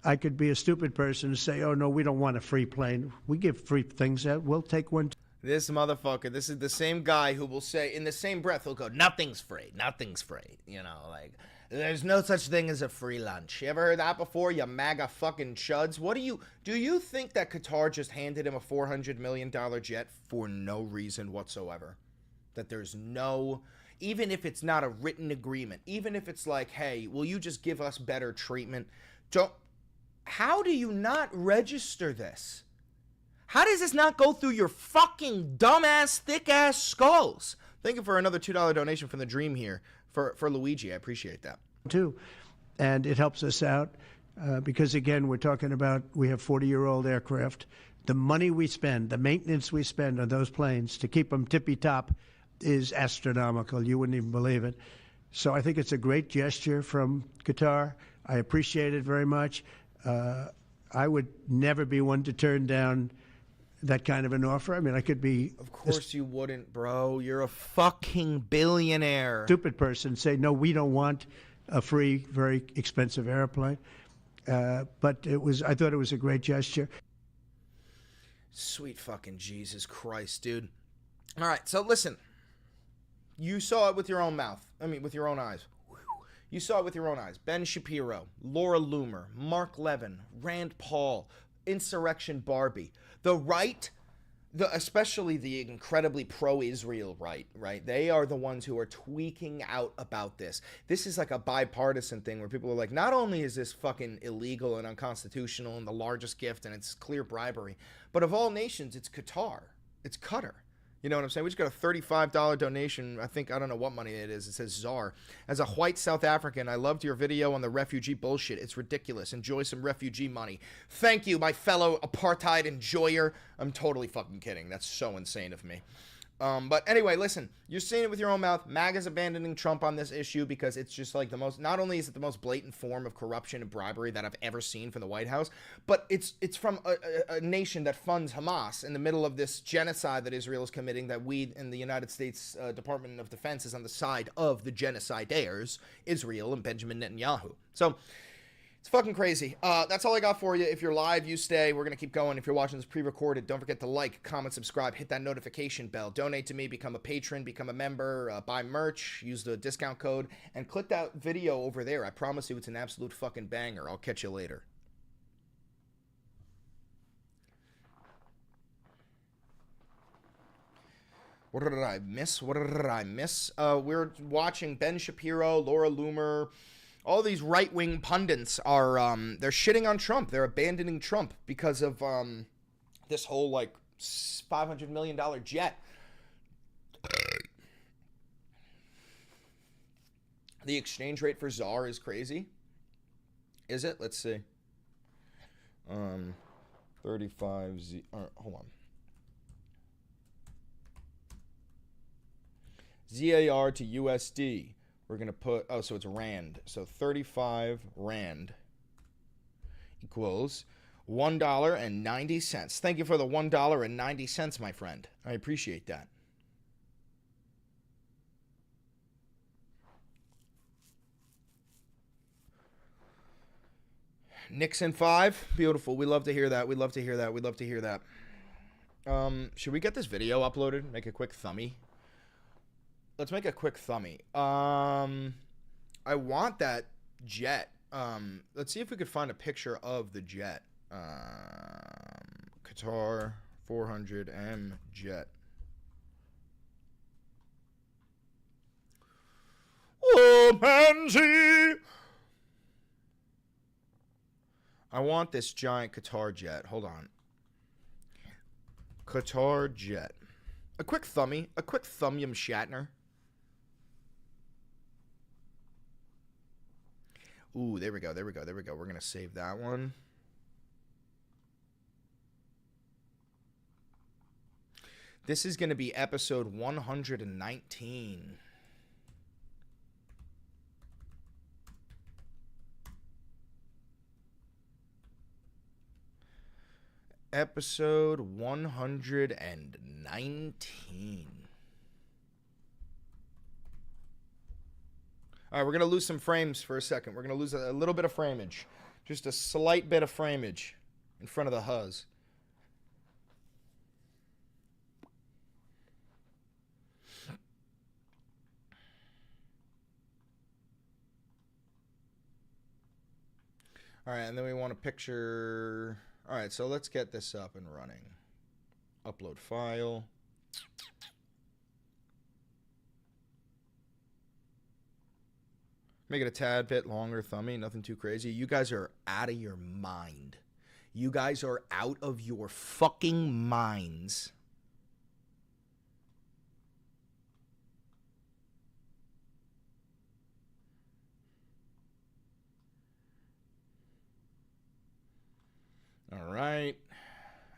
I could be a stupid person and say, oh, no, we don't want a free plane. We give free things out. We'll take one. This motherfucker, this is the same guy who will say, in the same breath, he'll go, nothing's free, nothing's free. You know, like, there's no such thing as a free lunch. You ever heard that before, you MAGA fucking chuds? Do you think that Qatar just handed him a $400 million jet for no reason whatsoever? That there's no... Even if it's not a written agreement, even if it's like, hey, will you just give us better treatment? How do you not register this? How does this not go through your fucking dumbass, thick-ass skulls? Thank you for another $2 donation from the Dream here for Luigi. I appreciate that. Too. And it helps us out because, again, we're talking about we have 40-year-old aircraft. The money we spend, the maintenance we spend on those planes to keep them tippy-top is astronomical. You wouldn't even believe it. So I think it's a great gesture from Qatar. I appreciate it very much. I would never be one to turn down that kind of an offer. I mean, I could be... Of course you wouldn't, bro. You're a fucking billionaire. Stupid person say, no, we don't want a free, very expensive airplane. But I thought it was a great gesture. Sweet fucking Jesus Christ, dude. All right, so listen. You saw it with your own mouth. I mean, with your own eyes. You saw it with your own eyes. Ben Shapiro, Laura Loomer, Mark Levin, Rand Paul, Insurrection Barbie. The right, especially the incredibly pro-Israel right? They are the ones who are tweaking out about this. This is like a bipartisan thing where people are like, not only is this fucking illegal and unconstitutional and the largest gift and it's clear bribery, but of all nations, it's Qatar. It's Qatar. You know what I'm saying? We just got a $35 donation. I don't know what money it is. It says Czar. As a white South African, I loved your video on the refugee bullshit. It's ridiculous. Enjoy some refugee money. Thank you, my fellow apartheid enjoyer. I'm totally fucking kidding. That's so insane of me. But anyway, listen, you're seeing it with your own mouth. MAGA's abandoning Trump on this issue because it's just like not only is it the most blatant form of corruption and bribery that I've ever seen from the White House, but it's from a nation that funds Hamas in the middle of this genocide that Israel is committing, that we in the United States Department of Defense is on the side of the genocidaires, Israel and Benjamin Netanyahu. So it's fucking crazy. That's all I got for you. If you're live, you stay. We're going to keep going. If you're watching this pre-recorded, don't forget to like, comment, subscribe, hit that notification bell, donate to me, become a patron, become a member, buy merch, use the discount code, and click that video over there. I promise you it's an absolute fucking banger. I'll catch you later. What did I miss? We're watching Ben Shapiro, Laura Loomer. All these right-wing pundits are, they're shitting on Trump. They're abandoning Trump because of this whole, like, $500 million jet. The exchange rate for ZAR is crazy. Is it? Let's see. 35Z. Hold on. ZAR to USD. We're going to put, oh, so it's Rand. So 35 Rand equals $1.90. Thank you for the $1.90, my friend. I appreciate that. Nixon 5. Beautiful. We love to hear that. We love to hear that. We love to hear that. Should we get this video uploaded? Make a quick thumbie. Let's make a quick thumbie. I want that jet. Let's see if we could find a picture of the jet. Qatar 400M jet. Oh, Pansy! I want this giant Qatar jet. Hold on. Qatar jet. A quick thumbie. A quick thumbium Shatner. Ooh, there we go. There we go. There we go. We're going to save that one. This is going to be episode 119. Episode 119. All right, we're going to lose some frames for a second. We're going to lose a little bit of framage. Just a slight bit of framage in front of the huzz. All right, and then we want a picture. All right, so let's get this up and running. Upload file. Make it a tad bit longer, thumbie. Nothing too crazy. You guys are out of your mind. You guys are out of your fucking minds. All right.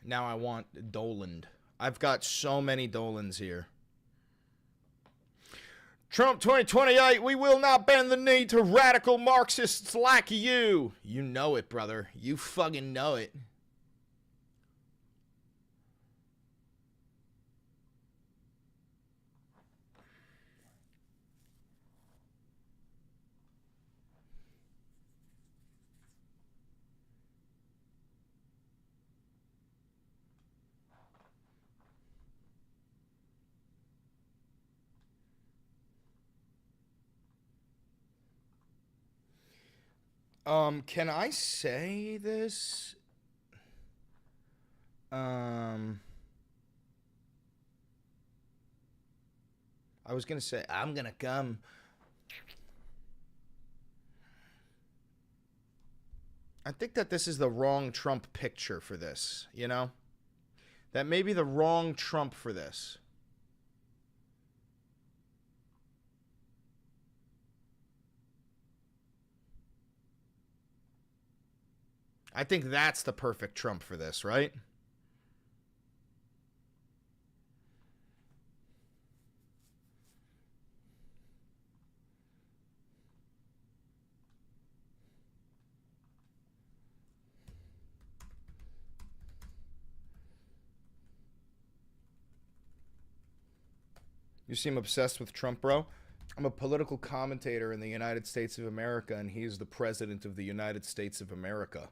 Now I want Doland. I've got so many Dolans here. Trump 2028, we will not bend the knee to radical Marxists like you. You know it, brother. You fucking know it. Can I say this? I was going to say, I'm going to come. I think that this is the wrong Trump picture for this, you know? That may be the wrong Trump for this. I think that's the perfect Trump for this, right? You seem obsessed with Trump, bro. I'm a political commentator in the United States of America, and he's the president of the United States of America.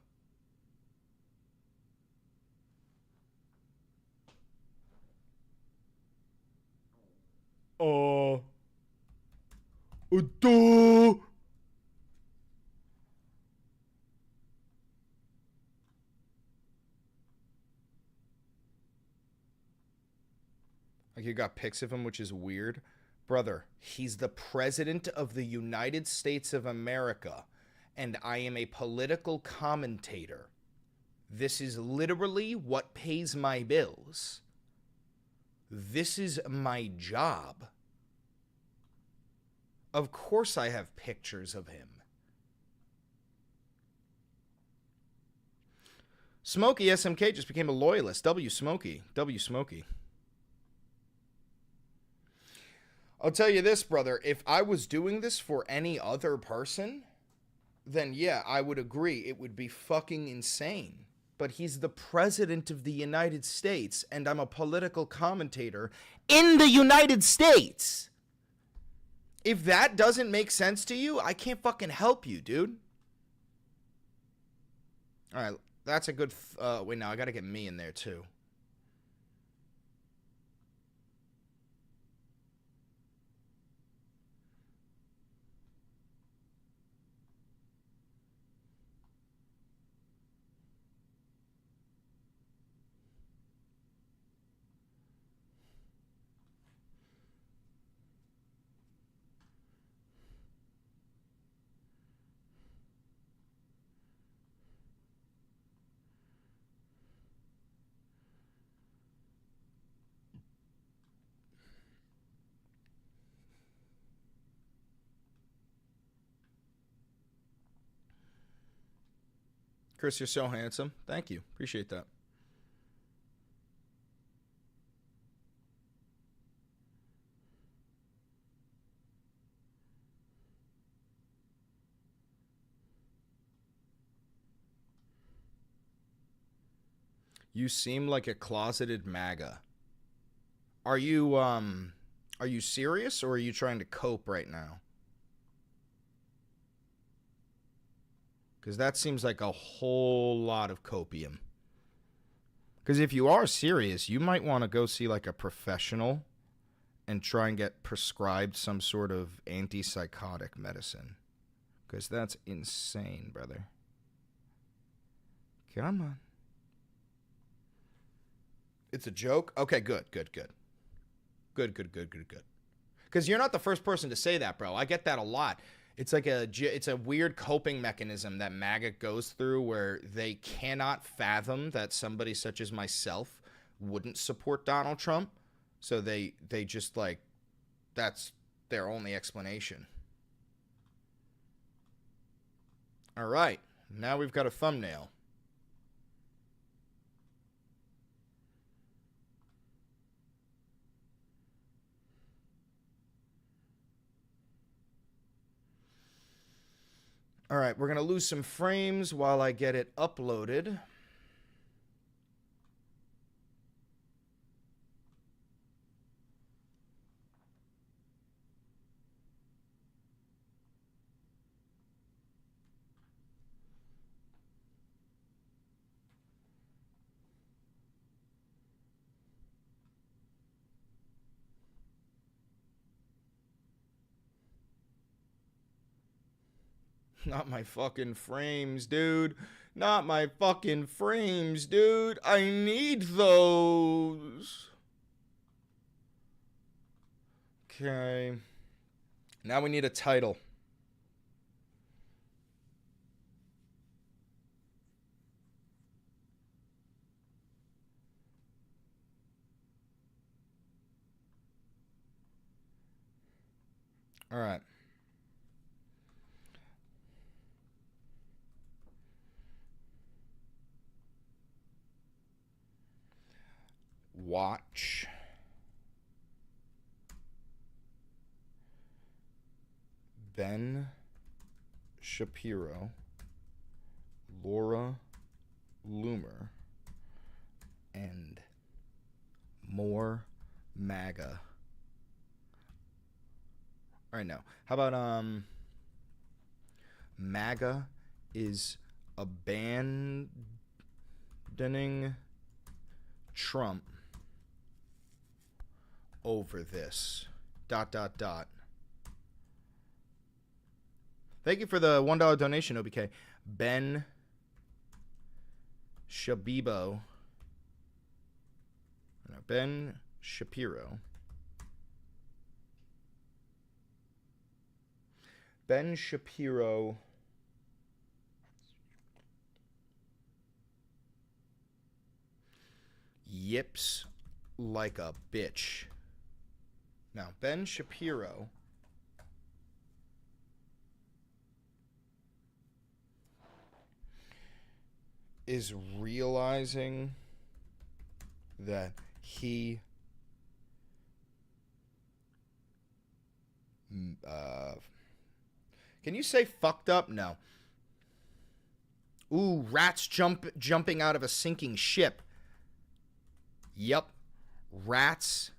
Like, you got pics of him, which is weird. Brother, he's the president of the United States of America, and I am a political commentator. This is literally what pays my bills. This is my job. Of course I have pictures of him. Smokey SMK just became a loyalist. W Smokey. W Smokey. I'll tell you this, brother. If I was doing this for any other person, then yeah, I would agree. It would be fucking insane. But he's the president of the United States, and I'm a political commentator in the United States. If that doesn't make sense to you, I can't fucking help you, dude. All right, that's a good... wait, now I got to get me in there, too. Chris, you're so handsome. Thank you. Appreciate that. You seem like a closeted MAGA. Are you serious, or are you trying to cope right now? Because that seems like a whole lot of copium. Because if you are serious, you might want to go see like a professional and try and get prescribed some sort of antipsychotic medicine. Because that's insane, brother. Come on. It's a joke? Okay, good. Good. Because you're not the first person to say that, bro. I get that a lot. It's like it's a weird coping mechanism that MAGA goes through where they cannot fathom that somebody such as myself wouldn't support Donald Trump. So they just like, that's their only explanation. All right, now we've got a thumbnail. All right, we're going to lose some frames while I get it uploaded. Not my fucking frames, dude. Not my fucking frames, dude. I need those. Okay. Now we need a title. All right. Watch Ben Shapiro, Laura Loomer, and more MAGA. All right, now, how about MAGA is abandoning Trump over this ... Thank you for the $1 donation, OBK. Ben Shabibo. No, Ben Shapiro. Ben Shapiro yips like a bitch. Now, Ben Shapiro is realizing that he Can you say fucked up? No. Ooh, rats jumping out of a sinking ship. Yep. Rats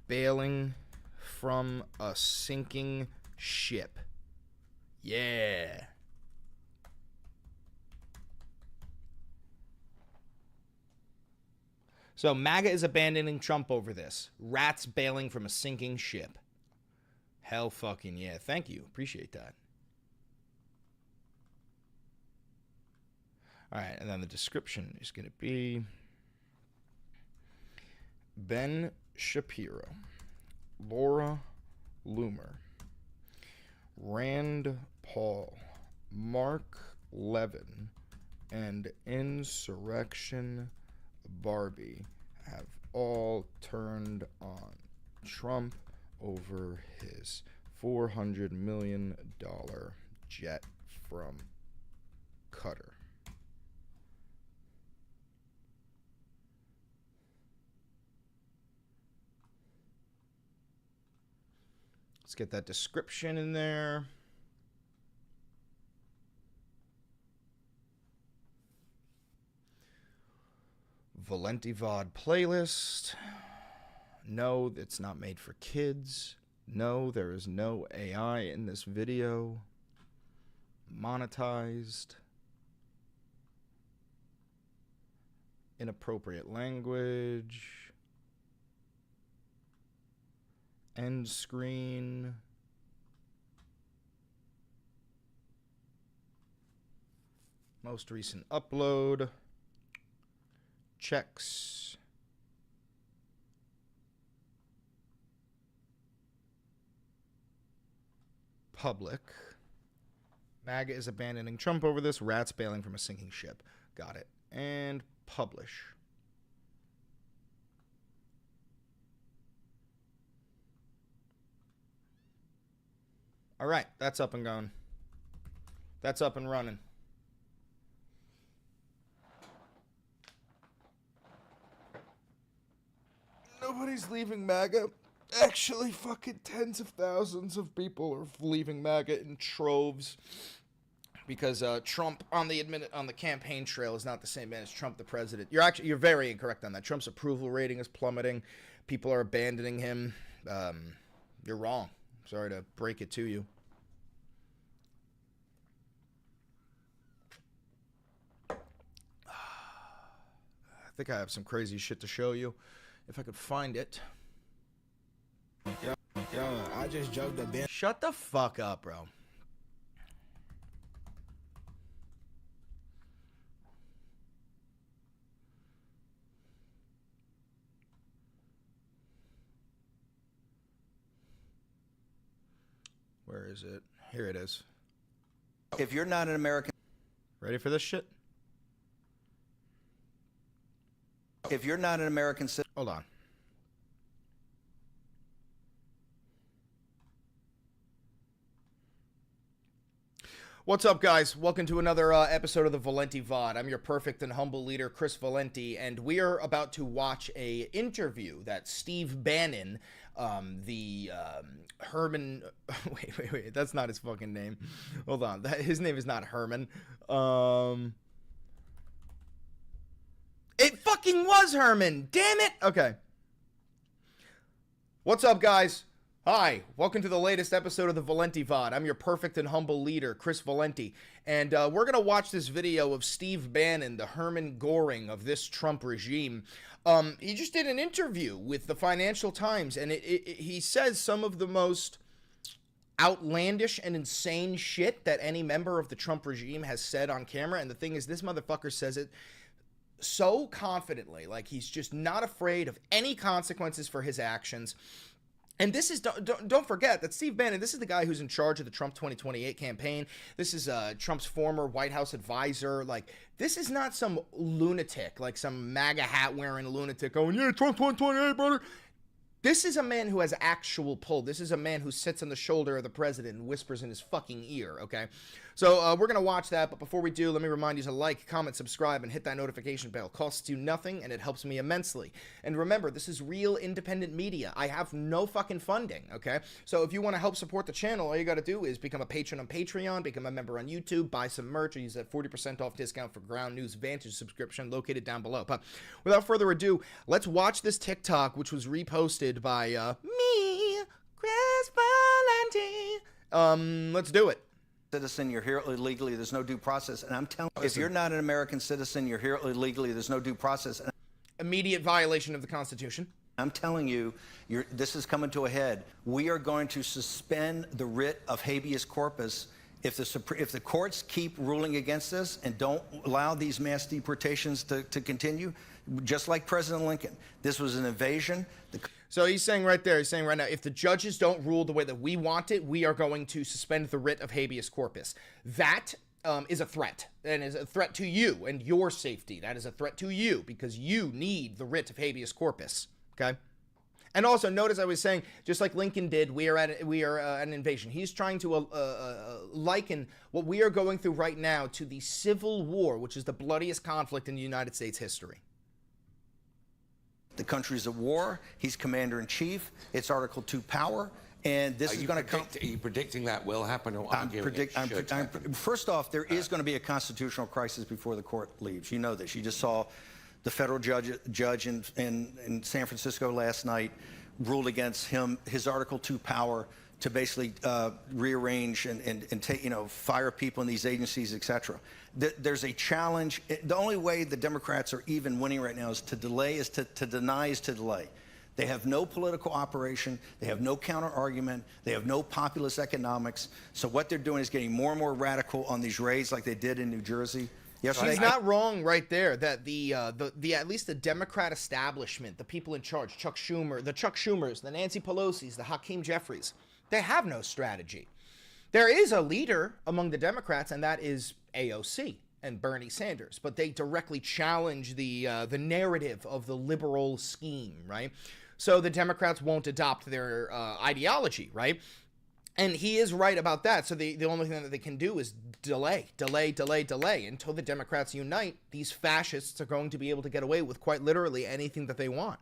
bailing from a sinking ship. Yeah. So MAGA is abandoning Trump over this. Rats bailing from a sinking ship. Hell fucking yeah. Thank you. Appreciate that. All right, and then the description is going to be Ben Shapiro, Laura Loomer, Rand Paul, Mark Levin, and Insurrection Barbie have all turned on Trump over his $400 million jet from Qatar. Let's get that description in there. Valenti VOD playlist. No, it's not made for kids. No, there is no AI in this video. Monetized. Inappropriate language. End screen. Most recent upload. Checks. Public. MAGA is abandoning Trump over this. Rats bailing from a sinking ship. Got it. And publish. All right, that's up and going. That's up and running. Nobody's leaving MAGA. Actually, fucking tens of thousands of people are leaving MAGA in troves because Trump on the campaign trail is not the same man as Trump the president. You're very incorrect on that. Trump's approval rating is plummeting. People are abandoning him. You're wrong. Sorry to break it to you. I think I have some crazy shit to show you. If I could find it. Yo, I just joked a bit. Shut the fuck up, bro. Where is it? Here it is. If you're not an American... Ready for this shit? If you're not an American citizen... Hold on. What's up, guys? Welcome to another episode of the Valenti VOD. I'm your perfect and humble leader, Chris Valenti, and we are about to watch a interview that Steve Bannon, Herman... Wait, that's not his fucking name. Hold on. His name is not Herman. It fucking was Herman! Damn it! Okay. What's up, guys? Hi, welcome to the latest episode of the Valenti VOD. I'm your perfect and humble leader, Chris Valenti, and we're going to watch this video of Steve Bannon, the Herman Goring of this Trump regime. He just did an interview with the Financial Times, and he says some of the most outlandish and insane shit that any member of the Trump regime has said on camera, and the thing is, this motherfucker says it so confidently, like he's just not afraid of any consequences for his actions. And this is, don't forget that Steve Bannon, this is the guy who's in charge of the Trump 2028 campaign. This is Trump's former White House advisor. Like, this is not some lunatic, like some MAGA hat wearing lunatic going, yeah, Trump 2028, brother. This is a man who has actual pull. This is a man who sits on the shoulder of the president and whispers in his fucking ear, okay? So we're going to watch that, but before we do, let me remind you to like, comment, subscribe, and hit that notification bell. It costs you nothing, and it helps me immensely. And remember, this is real independent media. I have no fucking funding, okay? So if you want to help support the channel, all you got to do is become a patron on Patreon, become a member on YouTube, buy some merch, and use that 40% off discount for Ground News Vantage subscription located down below. But without further ado, let's watch this TikTok, which was reposted by me, Chris Valenti. Let's do it. Citizen, you're here illegally, there's no due process. And I'm telling you, if you're not an American citizen, you're here illegally, there's no due process. Immediate violation of the Constitution. I'm telling you, this is coming to a head. We are going to suspend the writ of habeas corpus if the courts keep ruling against this and don't allow these mass deportations to continue, just like President Lincoln. This was an invasion. So he's saying right there, he's saying right now, if the judges don't rule the way that we want it, we are going to suspend the writ of habeas corpus. That is a threat, and is a threat to you and your safety. That is a threat to you because you need the writ of habeas corpus, okay? And also, notice I was saying, just like Lincoln did, we are at an invasion. He's trying to liken what we are going through right now to the Civil War, which is the bloodiest conflict in United States history. The country's at war. He's commander-in-chief. It's Article 2 power. And this is going to come. Are you predicting that will happen, or first off, there is going to be a constitutional crisis before the court leaves. You know this. You just saw the federal judge in San Francisco last night ruled against his Article 2 power to basically rearrange and take, fire people in these agencies, etc. There's a challenge. The only way the Democrats are even winning right now is to delay, to deny is to delay. They have no political operation. They have no counter argument. They have no populist economics. So what they're doing is getting more and more radical on these raids like they did in New Jersey. Yesterday, he's not wrong right there that the at least the Democrat establishment, the people in charge, Chuck Schumers, the Nancy Pelosi's, the Hakeem Jeffries, they have no strategy. There is a leader among the Democrats, and that is AOC and Bernie Sanders, but they directly challenge the narrative of the liberal scheme, right? So the Democrats won't adopt their ideology, right? And he is right about that. So the only thing that they can do is delay. Until the Democrats unite, these fascists are going to be able to get away with quite literally anything that they want.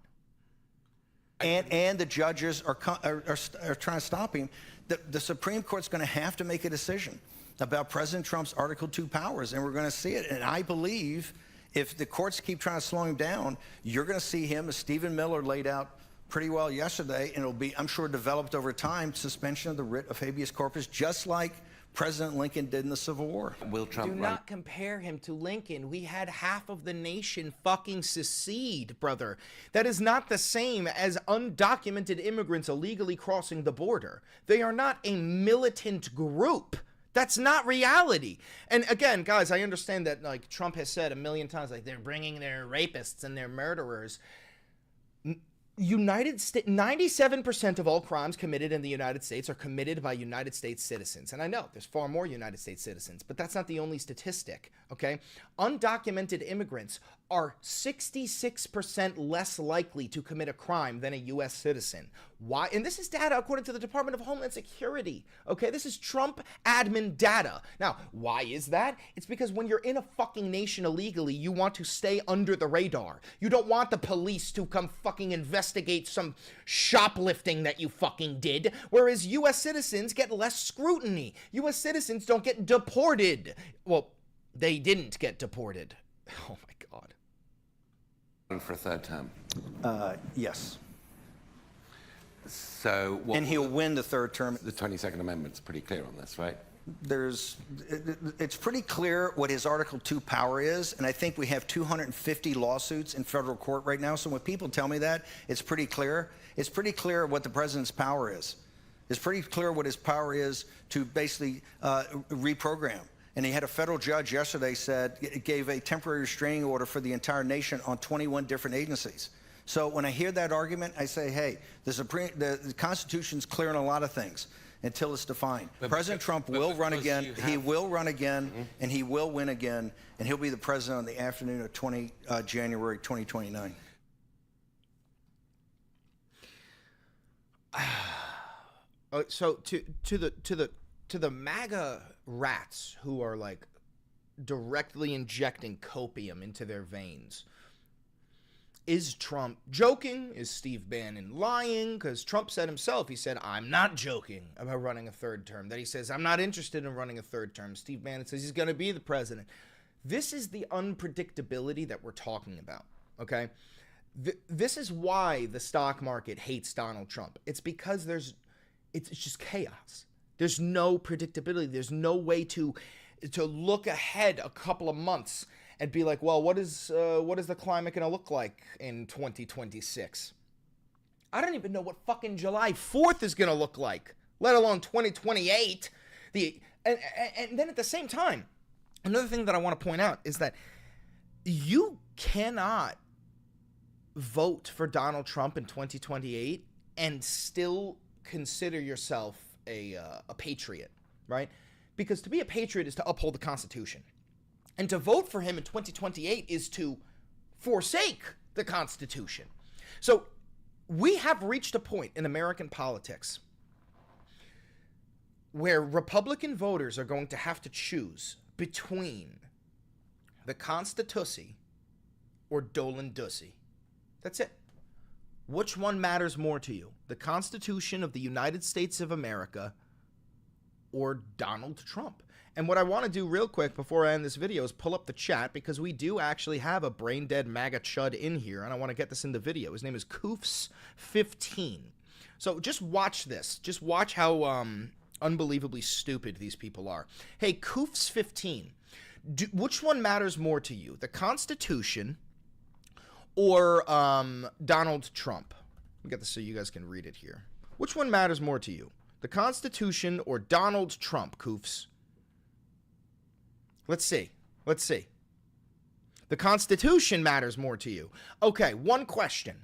And the judges are trying to stop him. The Supreme Court's going to have to make a decision about President Trump's Article 2 powers, and we're going to see it. And I believe if the courts keep trying to slow him down, you're going to see him, as Stephen Miller laid out pretty well yesterday, and it'll be, I'm sure, developed over time, suspension of the writ of habeas corpus, just like President Lincoln did in the Civil War. Will Trump Do not compare him to Lincoln. We had half of the nation fucking secede, brother. That is not the same as undocumented immigrants illegally crossing the border. They are not a militant group. That's not reality. And again, guys, I understand that, like Trump has said a million times, like they're bringing their rapists and their murderers. 97% of all crimes committed in the United States are committed by United States citizens. And I know there's far more United States citizens, but that's not the only statistic, okay? Undocumented immigrants are 66% less likely to commit a crime than a U.S. citizen. Why? And this is data according to the Department of Homeland Security, okay? This is Trump admin data. Now, why is that? It's because when you're in a fucking nation illegally, you want to stay under the radar. You don't want the police to come fucking investigate some shoplifting that you fucking did, whereas U.S. citizens get less scrutiny. U.S. citizens don't get deported. Well, they didn't get deported. Oh, my God. For a third term? Yes. So, and he'll win the third term. The 22nd Amendment's pretty clear on this, right? It's pretty clear what his Article 2 power is, and I think we have 250 lawsuits in federal court right now. So when people tell me that, it's pretty clear. It's pretty clear what the president's power is. It's pretty clear what his power is to basically reprogram. And he had a federal judge yesterday gave a temporary restraining order for the entire nation on 21 different agencies. So when I hear that argument, I say, hey, the Constitution's clear on a lot of things until it's defined. President Trump will run again. He will run again, and he will win again, and he'll be the president on the afternoon of January 2029. So to the MAGA rats who are like directly injecting copium into their veins, is Trump joking? Is Steve Bannon lying? Because Trump said himself, he said, I'm not joking about running a third term. That he says, I'm not interested in running a third term. Steve Bannon says he's going to be the president. This is the unpredictability that we're talking about, okay? This is why the stock market hates Donald Trump. It's because it's just chaos. There's no predictability. There's no way to look ahead a couple of months and be like, well, what is the climate going to look like in 2026? I don't even know what fucking July 4th is going to look like, let alone 2028. And then at the same time, another thing that I want to point out is that you cannot vote for Donald Trump in 2028 and still consider yourself a patriot, right? Because to be a patriot is to uphold the Constitution. And to vote for him in 2028 is to forsake the Constitution. So we have reached a point in American politics where Republican voters are going to have to choose between the Constitution or Dolan Ducey. That's it. Which one matters more to you? The Constitution of the United States of America or Donald Trump? And what I want to do real quick before I end this video is pull up the chat, because we do actually have a brain-dead MAGA chud in here, and I want to get this in the video. His name is Koofs15. So just watch this. Just watch how unbelievably stupid these people are. Hey, Koofs15, which one matters more to you? The Constitution or Donald Trump? Let me get this so you guys can read it here. Which one matters more to you? The Constitution or Donald Trump, Koofs? Let's see. Let's see. The Constitution matters more to you. Okay, one question.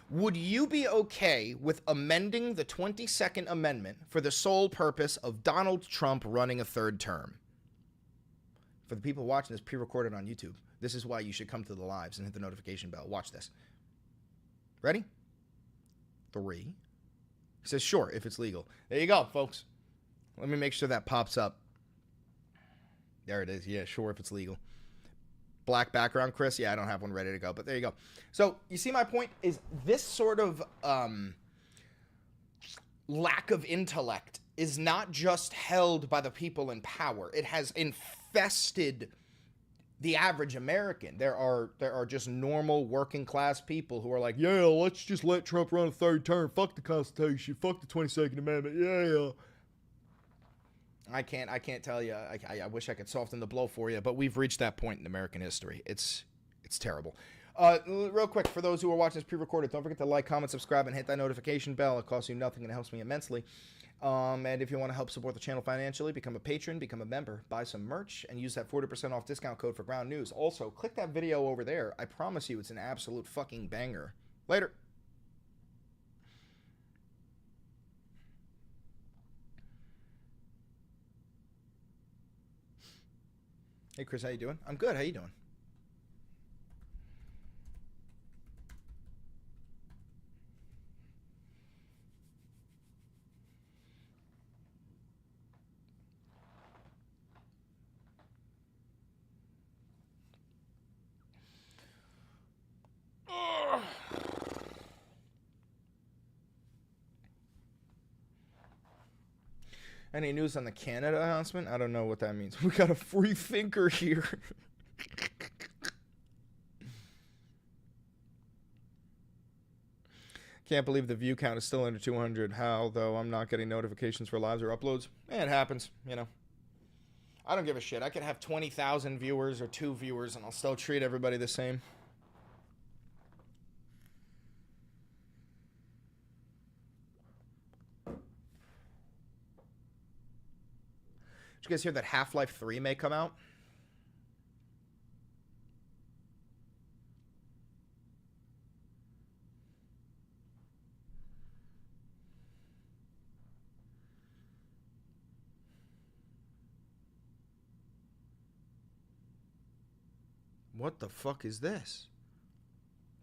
Would you be okay with amending the 22nd Amendment for the sole purpose of Donald Trump running a third term? For the people watching this pre-recorded on YouTube, this is why you should come to the lives and hit the notification bell. Watch this. Ready? 3. He says, sure, if it's legal. There you go, folks. Let me make sure that pops up. There it is. Yeah, sure, if it's legal. Black background, Chris. Yeah, I don't have one ready to go, but there you go. So you see my point is this sort of lack of intellect is not just held by the people in power. It has infested the average American. There are just normal working class people who are like, yeah, let's just let Trump run a third term. Fuck the Constitution. Fuck the 22nd Amendment. Yeah. I can't tell you. I wish I could soften the blow for you, but we've reached that point in American history. It's terrible. Real quick, for those who are watching this pre-recorded, don't forget to like, comment, subscribe, and hit that notification bell. It costs you nothing and it helps me immensely. And if you want to help support the channel financially, become a patron, become a member, buy some merch, and use that 40% off discount code for Ground News. Also, click that video over there. I promise you it's an absolute fucking banger. Later. Hey, Chris, how you doing? I'm good. How you doing? Any news on the Canada announcement? I don't know what that means. We got a free thinker here. Can't believe the view count is still under 200. How, though? I'm not getting notifications for lives or uploads. It happens, you know. I don't give a shit. I could have 20,000 viewers or 2 viewers, and I'll still treat everybody the same. Did you guys hear that Half-Life 3 may come out? What the fuck is this?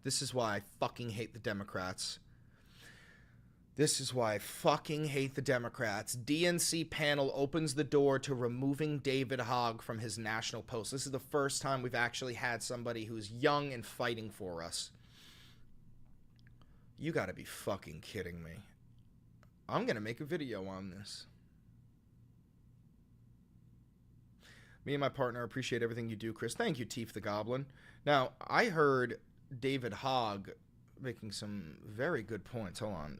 This is why I fucking hate the Democrats. This is why I fucking hate the Democrats. DNC panel opens the door to removing David Hogg from his national post. This is the first time we've actually had somebody who's young and fighting for us. You gotta be fucking kidding me. I'm gonna make a video on this. Me and my partner appreciate everything you do, Chris. Thank you, Teef the Goblin. Now, I heard David Hogg making some very good points. Hold on.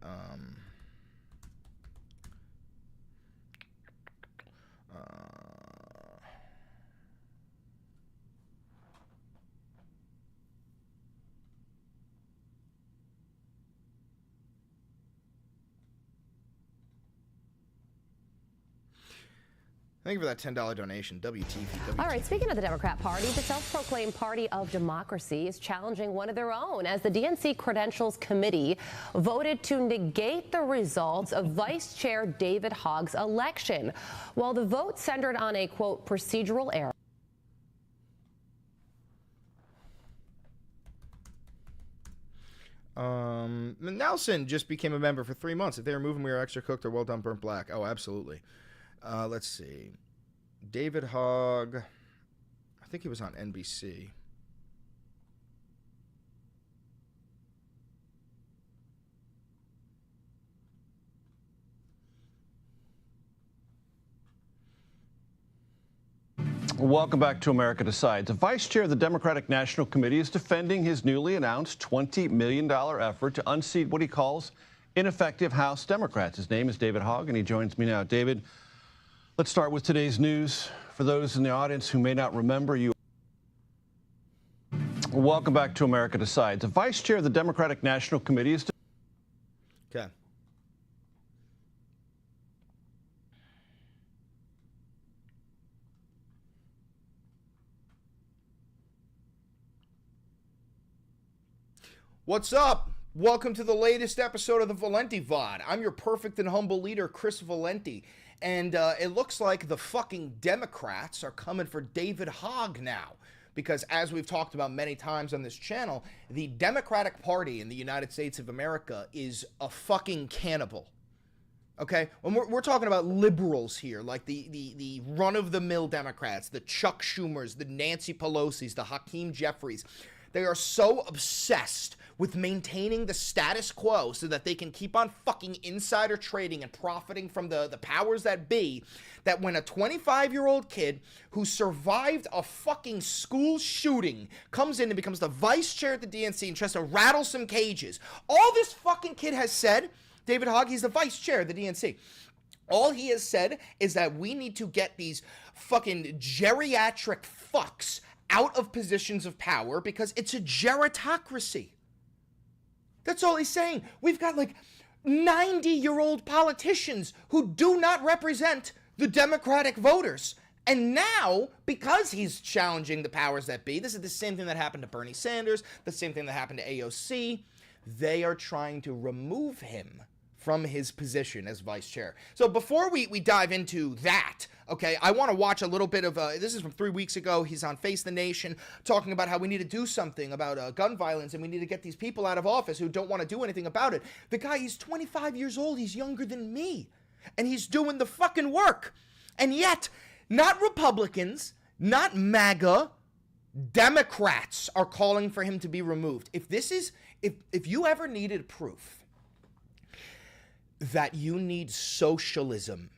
Thank you for that $10 donation, WTV. All right, speaking of the Democrat Party, the self-proclaimed Party of Democracy is challenging one of their own as the DNC Credentials Committee voted to negate the results of Vice Chair David Hogg's election. While the vote centered on a, quote, procedural error. Nelson just became a member for 3 months. If they remove him, we are extra cooked or well done burnt black. Oh, absolutely. Let's see. David Hogg. I think he was on NBC. Welcome back to America Decides. The vice chair of the Democratic National Committee is defending his newly announced $20 million effort to unseat what he calls ineffective House Democrats. His name is David Hogg, and he joins me now. David, let's start with today's news. For those in the audience who may not remember you. Welcome back to America Decides. The vice chair of the Democratic National Committee is... Okay. What's up? Welcome to the latest episode of the Valenti VOD. I'm your perfect and humble leader, Chris Valenti. And it looks like the fucking Democrats are coming for David Hogg now. Because as we've talked about many times on this channel, the Democratic Party in the United States of America is a fucking cannibal. Okay? When we're talking about liberals here, like the run-of-the-mill Democrats, the Chuck Schumers, the Nancy Pelosi's, the Hakeem Jeffries, they are so obsessed with maintaining the status quo so that they can keep on fucking insider trading and profiting from the powers that be, that when a 25-year-old kid who survived a fucking school shooting comes in and becomes the vice chair at the DNC and tries to rattle some cages, all this fucking kid has said, David Hogg, he's the vice chair of the DNC. All he has said is that we need to get these fucking geriatric fucks out of positions of power because it's a gerontocracy. That's all he's saying. We've got like 90-year-old politicians who do not represent the Democratic voters. And now, because he's challenging the powers that be, this is the same thing that happened to Bernie Sanders, the same thing that happened to AOC, they are trying to remove him from his position as vice chair. So before we dive into that, okay, I want to watch a little bit of, this is from 3 weeks ago, he's on Face the Nation, talking about how we need to do something about gun violence, and we need to get these people out of office who don't want to do anything about it. The guy, he's 25 years old, he's younger than me, and he's doing the fucking work. And yet, not Republicans, not MAGA, Democrats are calling for him to be removed. If this is, if you ever needed proof that you need socialism,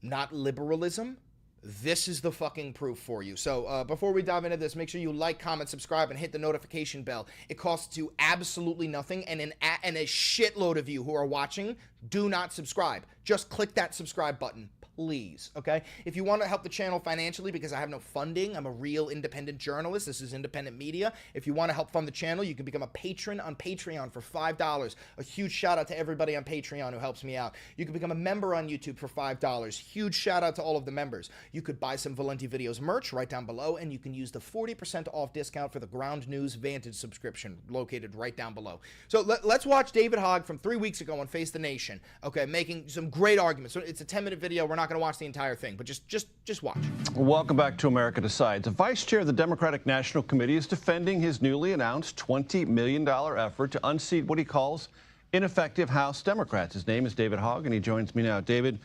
not liberalism, this is the fucking proof for you. So before we dive into this, make sure you like, comment, subscribe, and hit the notification bell. It costs you absolutely nothing, and a shitload of you who are watching do not subscribe. Just click that subscribe button, please, okay? If you want to help the channel financially, because I have no funding, I'm a real independent journalist, this is independent media. If you want to help fund the channel, you can become a patron on Patreon for $5. A huge shout out to everybody on Patreon who helps me out. You can become a member on YouTube for $5. Huge shout out to all of the members. You could buy some Valenti Videos merch right down below, and you can use the 40% off discount for the Ground News Vantage subscription located right down below. So let's watch David Hogg from 3 weeks ago on Face the Nation, okay, making some great arguments. So it's a 10-minute video. We're not going to watch the entire thing, but just watch. Welcome back to America Decides. The vice chair of the Democratic National Committee is defending his newly announced $20 million effort to unseat what he calls ineffective House Democrats. His name is David Hogg, and he joins me now. David,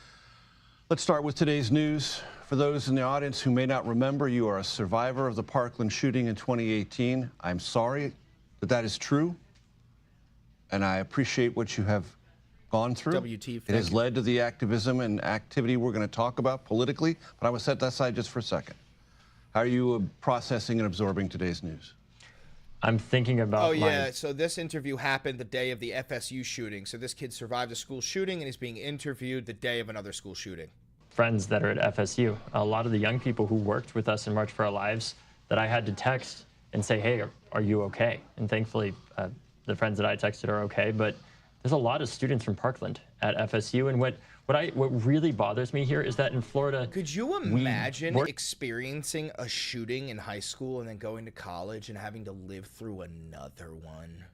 let's start with today's news. For those in the audience who may not remember, you are a survivor of the Parkland shooting in 2018. I'm sorry that that is true, and I appreciate what you have gone through. WT, it has led to the activism and activity we're going to talk about politically, but I will set that aside just for a second. How are you processing and absorbing today's news? I'm thinking about so this interview happened the day of the FSU shooting. So this kid survived a school shooting and is being interviewed the day of another school shooting. Friends that are at FSU. A lot of the young people who worked with us in March for Our Lives that I had to text and say, hey, are you okay? And thankfully, the friends that I texted are okay. But there's a lot of students from Parkland at FSU. And what really bothers me here is that in Florida... Could you imagine experiencing a shooting in high school and then going to college and having to live through another one?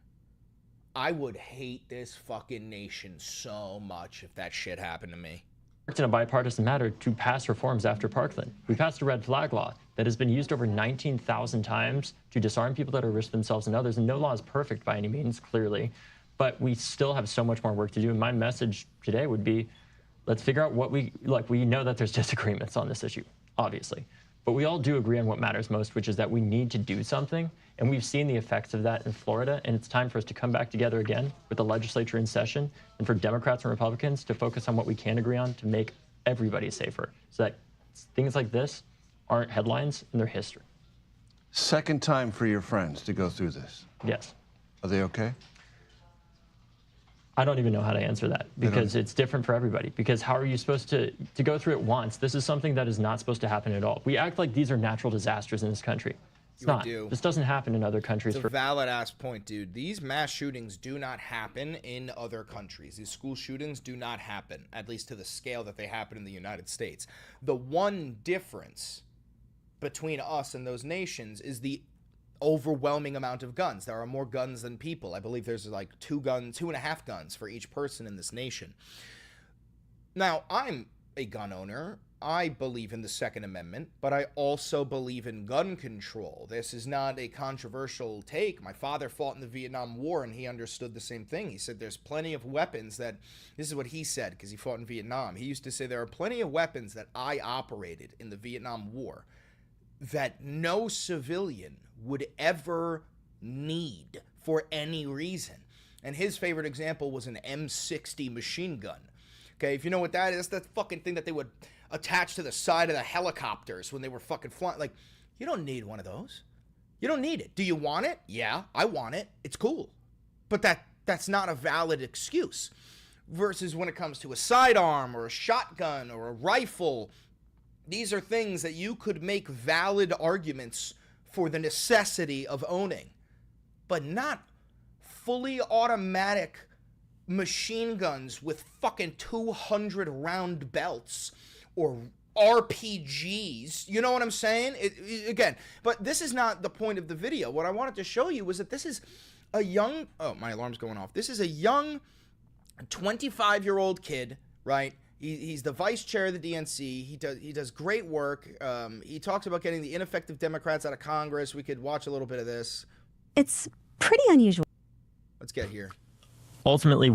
I would hate this fucking nation so much if that shit happened to me. In a bipartisan matter to pass reforms after Parkland. We passed a red flag law that has been used over 19,000 times to disarm people that are risk themselves and others. And no law is perfect by any means, clearly. But we still have so much more work to do. And my message today would be, let's figure out what we know that there's disagreements on this issue, obviously. But we all do agree on what matters most, which is that we need to do something. And we've seen the effects of that in Florida. And it's time for us to come back together again with the legislature in session and for Democrats and Republicans to focus on what we can agree on to make everybody safer so that things like this aren't headlines and they're history. Second time for your friends to go through this. Yes. Are they okay? I don't even know how to answer that because it's different for everybody. Because how are you supposed to go through it once? This is something that is not supposed to happen at all. We act like these are natural disasters in this country. It's not. This doesn't happen in other countries. It's a valid-ass point, dude. These mass shootings do not happen in other countries. These school shootings do not happen, at least to the scale that they happen in the United States. The one difference between us and those nations is the overwhelming amount of guns. There are more guns than people. I believe there's like 2.5 guns for each person in this nation. Now, I'm a gun owner. I believe in the Second Amendment, but I also believe in gun control. This is not a controversial take. My father fought in the Vietnam War, and he understood the same thing. He said there's plenty of weapons that, this is what he said, because he fought in Vietnam. He used to say there are plenty of weapons that I operated in the Vietnam War that no civilian would ever need for any reason. And his favorite example was an M60 machine gun. Okay, if you know what that is, that's the fucking thing that they would attach to the side of the helicopters when they were fucking flying. Like, you don't need one of those. You don't need it. Do you want it? Yeah, I want it. It's cool. But that's not a valid excuse. Versus when it comes to a sidearm or a shotgun or a rifle, these are things that you could make valid arguments for the necessity of owning, but not fully automatic machine guns with fucking 200 round belts or RPGs. You know what I'm saying? Again, but this is not the point of the video. What I wanted to show you was that this is a young, oh, my alarm's going off. This is a young 25-year-old kid, right? He's the vice chair of the DNC. He does great work. He talks about getting the ineffective Democrats out of Congress. We could watch a little bit of this. It's pretty unusual. Let's get here. Ultimately,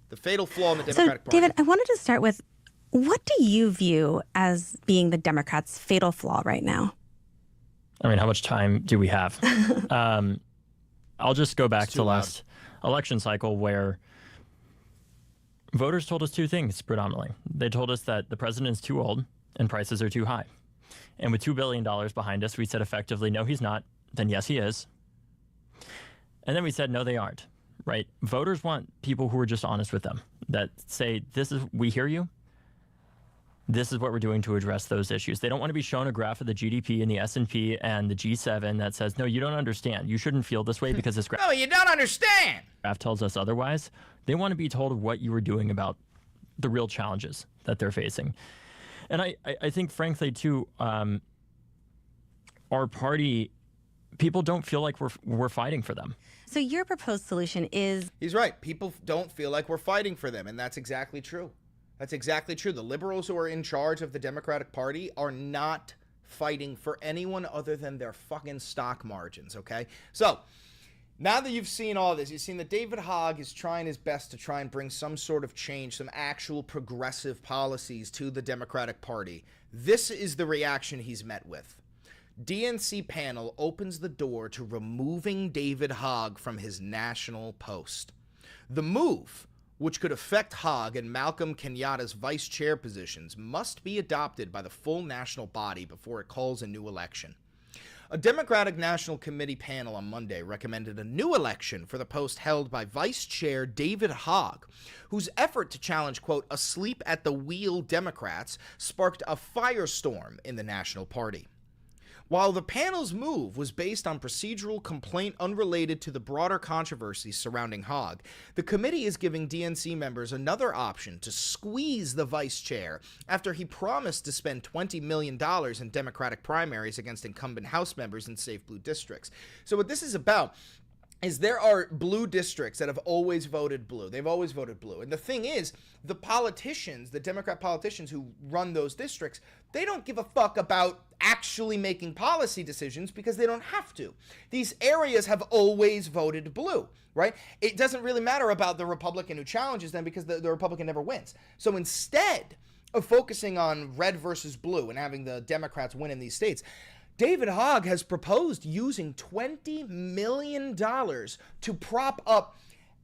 the fatal flaw in the Democratic Party. David, I wanted to start with, what do you view as being the Democrats' fatal flaw right now? I mean, how much time do we have? I'll just go back to the last election cycle where voters told us two things predominantly. They told us that the president's too old and prices are too high. And with $2 billion behind us, we said effectively, no, he's not. Then yes, he is. And then we said, no, they aren't, right? Voters want people who are just honest with them, that say, we hear you. This is what we're doing to address those issues. They don't want to be shown a graph of the GDP and the S&P and the G7 that says, no, you don't understand. You shouldn't feel this way because this graph... No, you don't understand! Graph tells us otherwise. They want to be told what you were doing about the real challenges that they're facing. And I think, frankly, too, our party, people don't feel like we're fighting for them. So your proposed solution is... He's right. People don't feel like we're fighting for them, and that's exactly true. That's exactly true. The liberals who are in charge of the Democratic Party are not fighting for anyone other than their fucking stock margins, okay? So, Now that you've seen all this, you've seen that David Hogg is trying his best to try and bring some sort of change, some actual progressive policies to the Democratic Party. This is the reaction he's met with. DNC panel opens the door to removing David Hogg from his national post. The move, which could affect Hogg and Malcolm Kenyatta's vice chair positions, must be adopted by the full national body before it calls a new election. A Democratic National Committee panel on Monday recommended a new election for the post held by Vice Chair David Hogg, whose effort to challenge, quote, asleep at the wheel Democrats sparked a firestorm in the national party. While the panel's move was based on procedural complaint unrelated to the broader controversy surrounding Hogg, the committee is giving DNC members another option to squeeze the vice chair after he promised to spend $20 million in Democratic primaries against incumbent House members in safe blue districts. So what this is about is there are blue districts that have always voted blue. They've always voted blue. And the thing is, the politicians, the Democrat politicians who run those districts, they don't give a fuck about actually making policy decisions because they don't have to. These areas have always voted blue, right? It doesn't really matter about the Republican who challenges them because the Republican never wins. So instead of focusing on red versus blue and having the Democrats win in these states, David Hogg has proposed using $20 million to prop up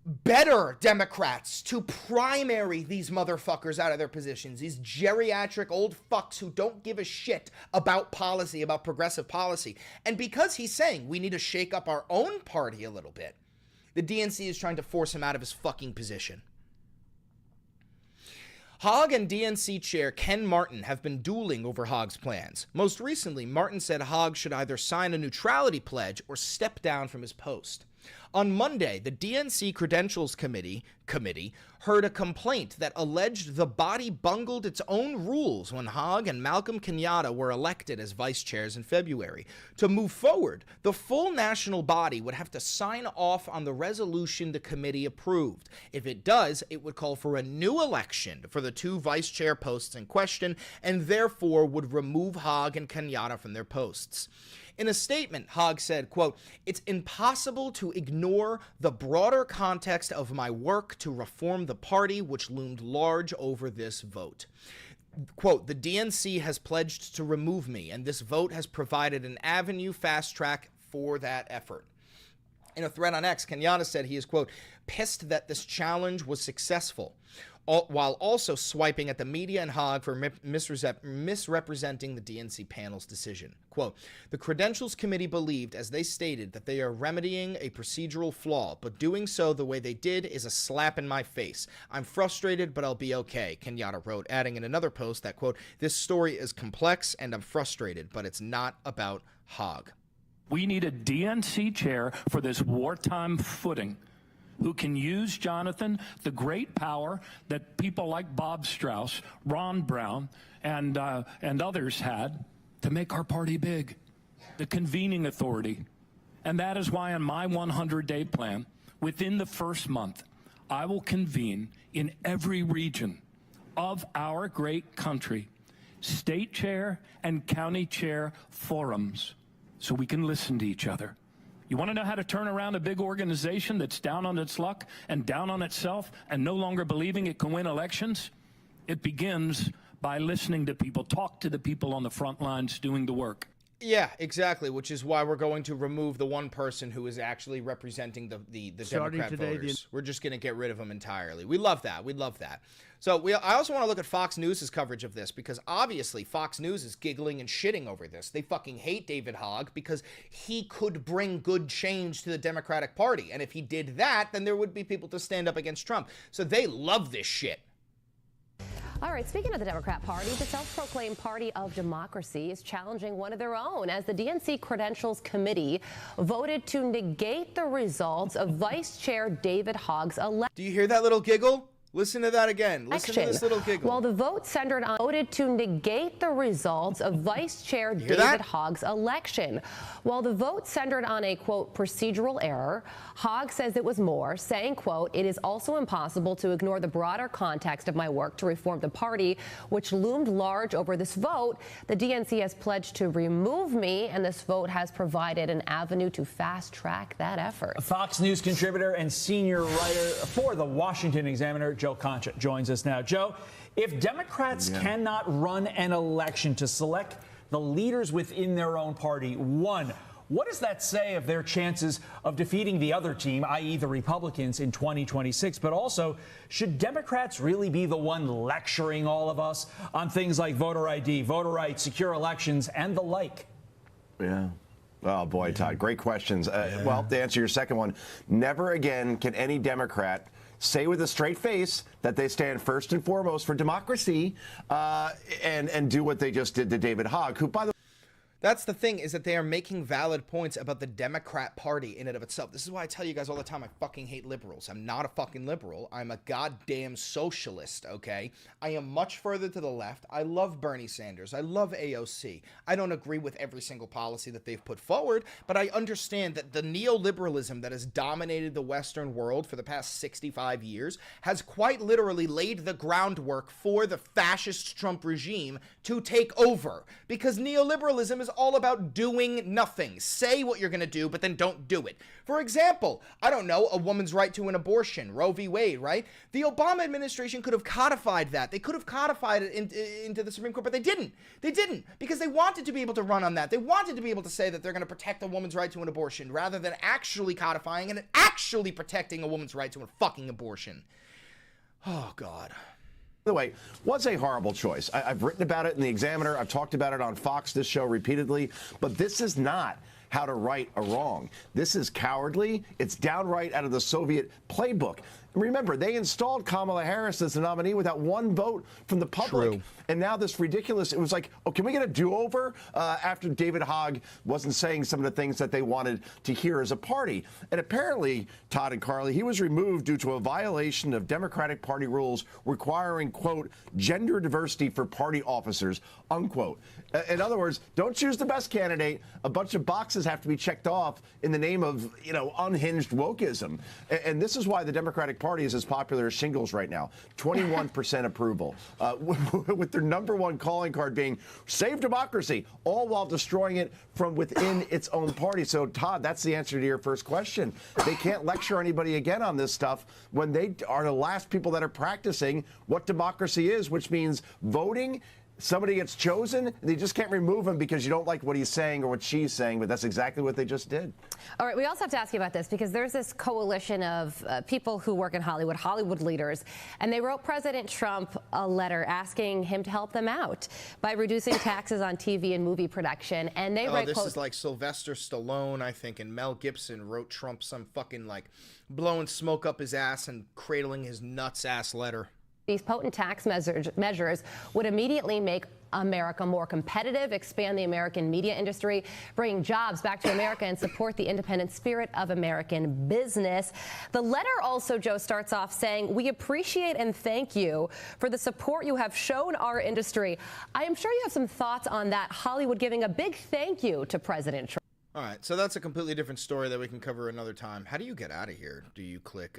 better Democrats, to primary these motherfuckers out of their positions, these geriatric old fucks who don't give a shit about policy, about progressive policy. And because he's saying we need to shake up our own party a little bit, the DNC is trying to force him out of his fucking position. Hogg and DNC chair Ken Martin have been dueling over Hogg's plans. Most recently, Martin said Hogg should either sign a neutrality pledge or step down from his post. On Monday, the DNC Credentials Committee heard a complaint that alleged the body bungled its own rules when Hogg and Malcolm Kenyatta were elected as vice chairs in February. To move forward, the full national body would have to sign off on the resolution the committee approved. If it does, it would call for a new election for the two vice chair posts in question and therefore would remove Hogg and Kenyatta from their posts. In a statement, Hogg said, quote, "It's impossible to ignore the broader context of my work to reform the party which loomed large over this vote." Quote, "The DNC has pledged to remove me, and this vote has provided an avenue fast track for that effort." In a thread on X, Kenyatta said he is, quote, "pissed that this challenge was successful," while also swiping at the media and Hogg for misrepresenting the DNC panel's decision. Quote, "The Credentials Committee believed, as they stated, that they are remedying a procedural flaw, but doing so the way they did is a slap in my face. I'm frustrated, but I'll be okay," Kenyatta wrote, adding in another post that, quote, "This story is complex and I'm frustrated, but it's not about Hogg." We need a DNC chair for this wartime footing who can use, Jonathan, the great power that people like Bob Strauss, Ron Brown, and others had to make our party big, the convening authority. And that is why in my 100-day plan, within the first month, I will convene in every region of our great country state chair and county chair forums so we can listen to each other. You want to know how to turn around a big organization that's down on its luck and down on itself and no longer believing it can win elections? It begins by listening to people, talk to the people on the front lines doing the work. Yeah, exactly, which is why we're going to remove the one person who is actually representing the Democrat voters. We're just going to get rid of them entirely. We love that. We love that. So I also want to look at Fox News' coverage of this because obviously Fox News is giggling and shitting over this. They fucking hate David Hogg because he could bring good change to the Democratic Party. And if he did that, then there would be people to stand up against Trump. So they love this shit. All right, speaking of the Democrat Party, the self-proclaimed Party of Democracy is challenging one of their own as the DNC Credentials Committee voted to negate the results of Vice Chair David Hogg's election. Do you hear that little giggle? Listen to that again. Listen to this little giggle. Well, the vote centered on voted to negate the results of Vice Chair David Hogg's election. While the vote centered on a, quote, procedural error, Hogg says it was more, saying, quote, it is also impossible to ignore the broader context of my work to reform the party, which loomed large over this vote. The DNC has pledged to remove me, and this vote has provided an avenue to fast-track that effort. Fox News contributor and senior writer for the Washington Examiner, Joe Concha, joins us now. Joe, if Democrats cannot run an election to select the leaders within their own party, one, what does that say of their chances of defeating the other team, i.e. the Republicans, in 2026? But also, should Democrats really be the one lecturing all of us on things like voter ID, voter rights, secure elections, and the like? Yeah. Oh, boy, Todd, great questions. Well, to answer your second one, never again can any Democrat say with a straight face that they stand first and foremost for democracy and do what they just did to David Hogg, who, by the way, that's the thing, is that they are making valid points about the Democrat Party in and of itself. This is why I tell you guys all the time I fucking hate liberals. I'm not a fucking liberal. I'm a goddamn socialist, okay? I am much further to the left. I love Bernie Sanders. I love AOC. I don't agree with every single policy that they've put forward, but I understand that the neoliberalism that has dominated the Western world for the past 65 years has quite literally laid the groundwork for the fascist Trump regime to take over, because neoliberalism is all about doing nothing. Say what you're going to do, but then don't do it. For example, I don't know, a woman's right to an abortion, Roe v. Wade, right? The Obama administration could have codified that. They could have codified it into the Supreme Court, but they didn't. They didn't, because they wanted to be able to run on that. They wanted to be able to say that they're going to protect a woman's right to an abortion rather than actually codifying and actually protecting a woman's right to a fucking abortion. Oh, God. By the way, was a horrible choice. I've written about it in the Examiner. I've talked about it on Fox, this show, repeatedly. But this is not how to right a wrong. This is cowardly. It's downright out of the Soviet playbook. Remember, they installed Kamala Harris as the nominee without one vote from the public. True. And now this ridiculous, it was like, oh, can we get a do-over after David Hogg wasn't saying some of the things that they wanted to hear as a party? And apparently, Todd and Carly, he was removed due to a violation of Democratic Party rules requiring, quote, gender diversity for party officers, unquote. In other words, don't choose the best candidate. A bunch of boxes have to be checked off in the name of, you know, unhinged wokeism. And this is why the Democratic Party is as popular as shingles right now. 21% approval, with their number one calling card being save democracy, all while destroying it from within its own party. So, Todd, that's the answer to your first question. They can't lecture anybody again on this stuff when they are the last people that are practicing what democracy is, which means voting. Somebody gets chosen, and they just can't remove him because you don't like what he's saying or what she's saying, but that's exactly what they just did. All right, we also have to ask you about this because there's this coalition of people who work in Hollywood leaders, and they wrote President Trump a letter asking him to help them out by reducing taxes on TV and movie production. And they write, this is like Sylvester Stallone, I think, and Mel Gibson wrote Trump some fucking, like, blowing smoke up his ass and cradling his nuts ass letter. These potent tax measures would immediately make America more competitive, expand the American media industry, bring jobs back to America, and support the independent spirit of American business. The letter also, Joe, starts off saying, we appreciate and thank you for the support you have shown our industry. I am sure you have some thoughts on that. Hollywood giving a big thank you to President Trump. All right, so that's a completely different story that we can cover another time. How do you get out of here? Do you click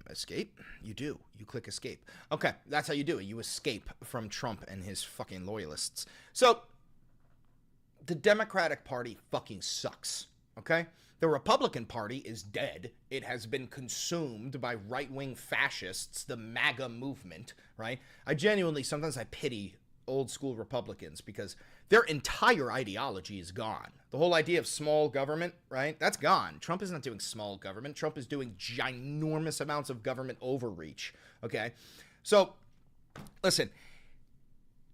escape? You do. You click escape. Okay, that's how you do it. You escape from Trump and his fucking loyalists. So, the Democratic Party fucking sucks, okay? The Republican Party is dead. It has been consumed by right-wing fascists, the MAGA movement, right? I genuinely, sometimes I pity old school Republicans because their entire ideology is gone. The whole idea of small government, right? That's gone. Trump is not doing small government. Trump is doing ginormous amounts of government overreach, okay? So, listen,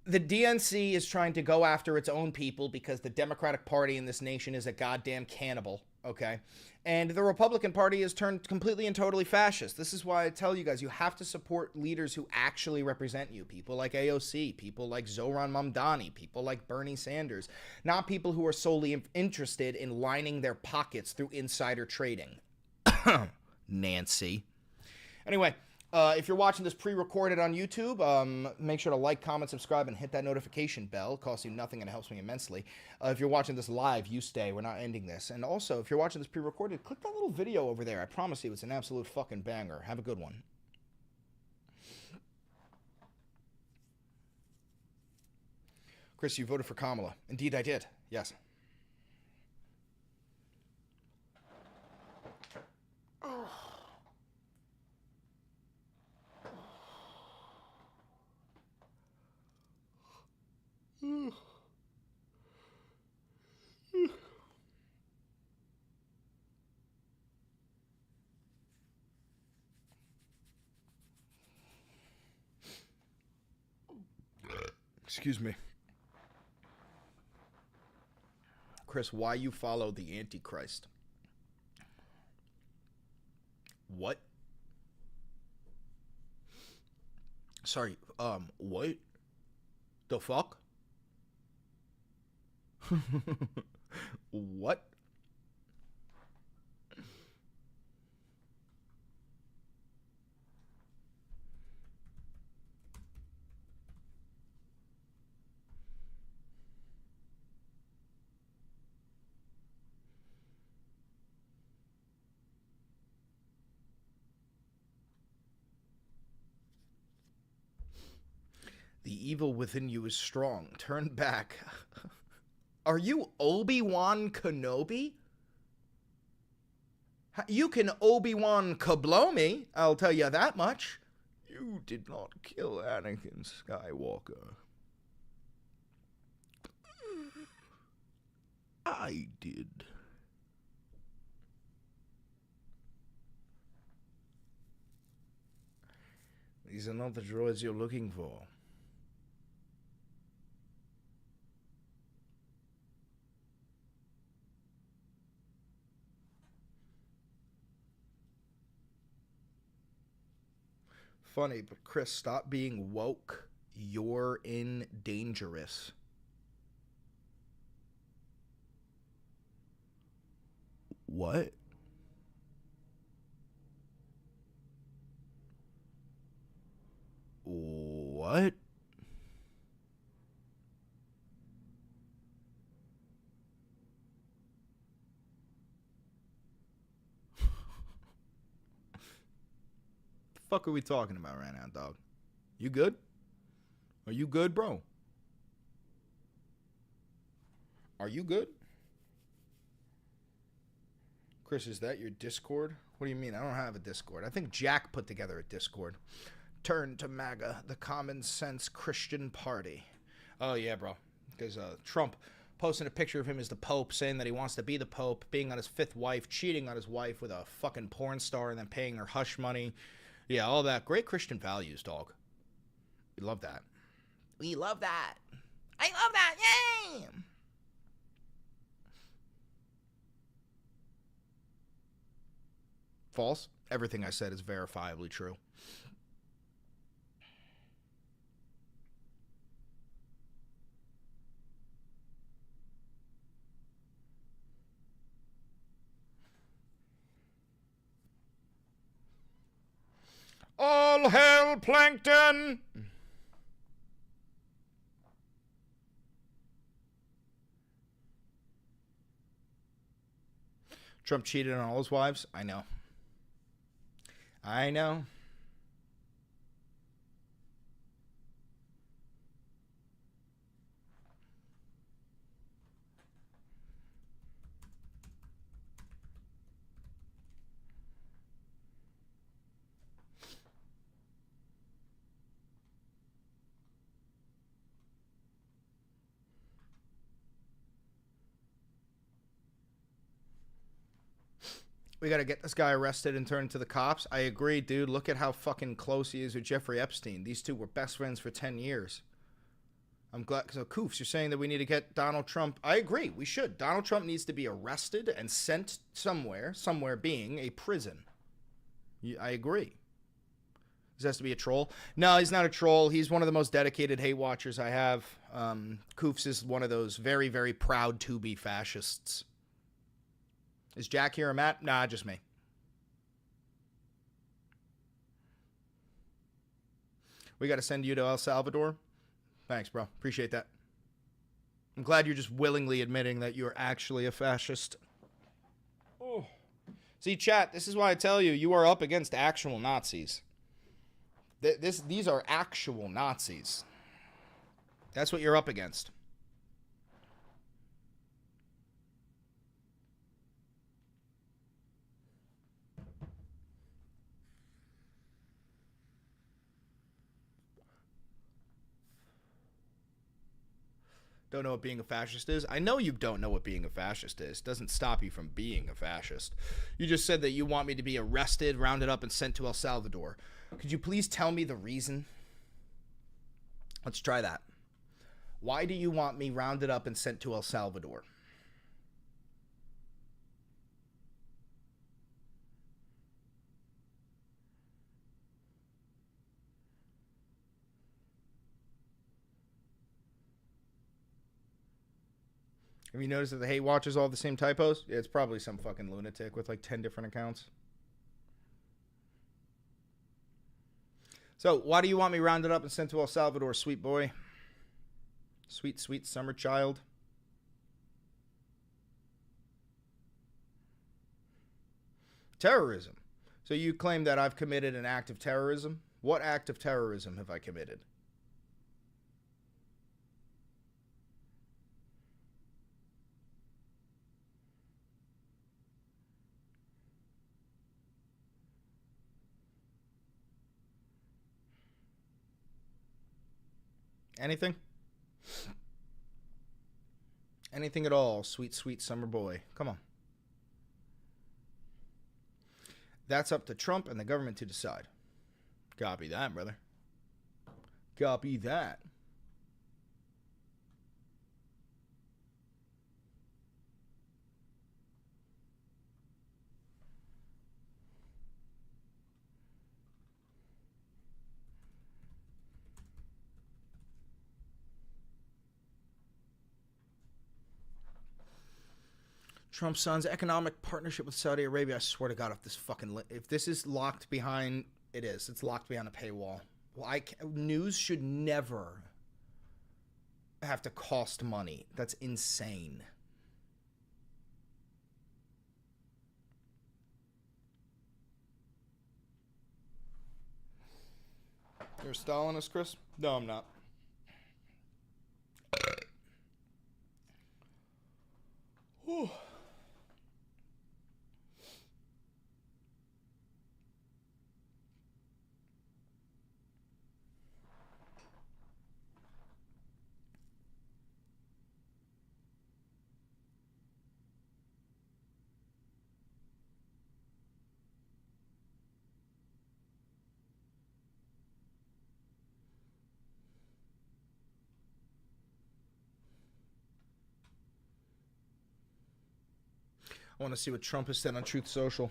the DNC is trying to go after its own people because the Democratic Party in this nation is a goddamn cannibal, okay? And the Republican Party has turned completely and totally fascist. This is why I tell you guys, you have to support leaders who actually represent you. People like AOC, people like Zohran Mamdani, people like Bernie Sanders. Not people who are solely interested in lining their pockets through insider trading. Nancy. Anyway, If you're watching this pre-recorded on YouTube, make sure to like, comment, subscribe, and hit that notification bell. It costs you nothing and it helps me immensely. If you're watching this live, you stay. We're not ending this. And also, if you're watching this pre-recorded, click that little video over there. I promise you it's an absolute fucking banger. Have a good one. Chris, you voted for Kamala. Indeed, I did. Yes. Excuse me. Chris, why you follow the Antichrist? What? Sorry, what? The fuck? What? The evil within you is strong. Turn back. Are you Obi-Wan Kenobi? You can Obi-Wan kablow me, I'll tell you that much. You did not kill Anakin Skywalker. I did. These are not the droids you're looking for. Funny, but Chris, stop being woke. You're in dangerous. What? What? Fuck are we talking about right now, dog? You good? Are you good, bro? Are you good? Chris, is that your Discord? What do you mean? I don't have a Discord. I think Jack put together a Discord. Turn to MAGA, the common sense Christian party. Oh, yeah, bro. Because Trump posting a picture of him as the Pope, saying that he wants to be the Pope, being on his 5th wife, cheating on his wife with a fucking porn star and then paying her hush money. Yeah, all that. Great Christian values, dog. We love that. We love that. I love that. Yay! False. Everything I said is verifiably true. All hail Plankton! Trump cheated on all his wives? I know. I know. We got to get this guy arrested and turned to the cops. I agree, dude. Look at how fucking close he is with Jeffrey Epstein. These two were best friends for 10 years. I'm glad. So, Koofs, you're saying that we need to get Donald Trump. I agree. We should. Donald Trump needs to be arrested and sent somewhere, somewhere being a prison. I agree. This has to be a troll. No, he's not a troll. He's one of the most dedicated hate watchers I have. Koofs is one of those very, very proud to be fascists. Is Jack here or Matt? Nah, just me. We got to send you to El Salvador? Thanks, bro. Appreciate that. I'm glad you're just willingly admitting that you're actually a fascist. Oh. See, chat, this is why I tell you, you are up against actual Nazis. These are actual Nazis. That's what you're up against. Don't know what being a fascist is? I know you don't know what being a fascist is. Doesn't stop you from being a fascist. You just said that you want me to be arrested, rounded up, and sent to El Salvador. Could you please tell me the reason? Let's try that. Why do you want me rounded up and sent to El Salvador? Have you noticed that the hate watch is all the same typos? Yeah, it's probably some fucking lunatic with like 10 different accounts. So, why do you want me rounded up and sent to El Salvador, sweet boy? Sweet, sweet summer child. Terrorism. So you claim that I've committed an act of terrorism? What act of terrorism have I committed? Anything? Anything at all, sweet, sweet summer boy. Come on. That's up to Trump and the government to decide. Copy that, brother. Copy that. Trump signs economic partnership with Saudi Arabia. I swear to God, if this is locked behind, it is. It's locked behind a paywall. Well, news should never have to cost money. That's insane. You're a Stalinist, Chris? No, I'm not. Whew. I want to see what Trump has said on Truth Social.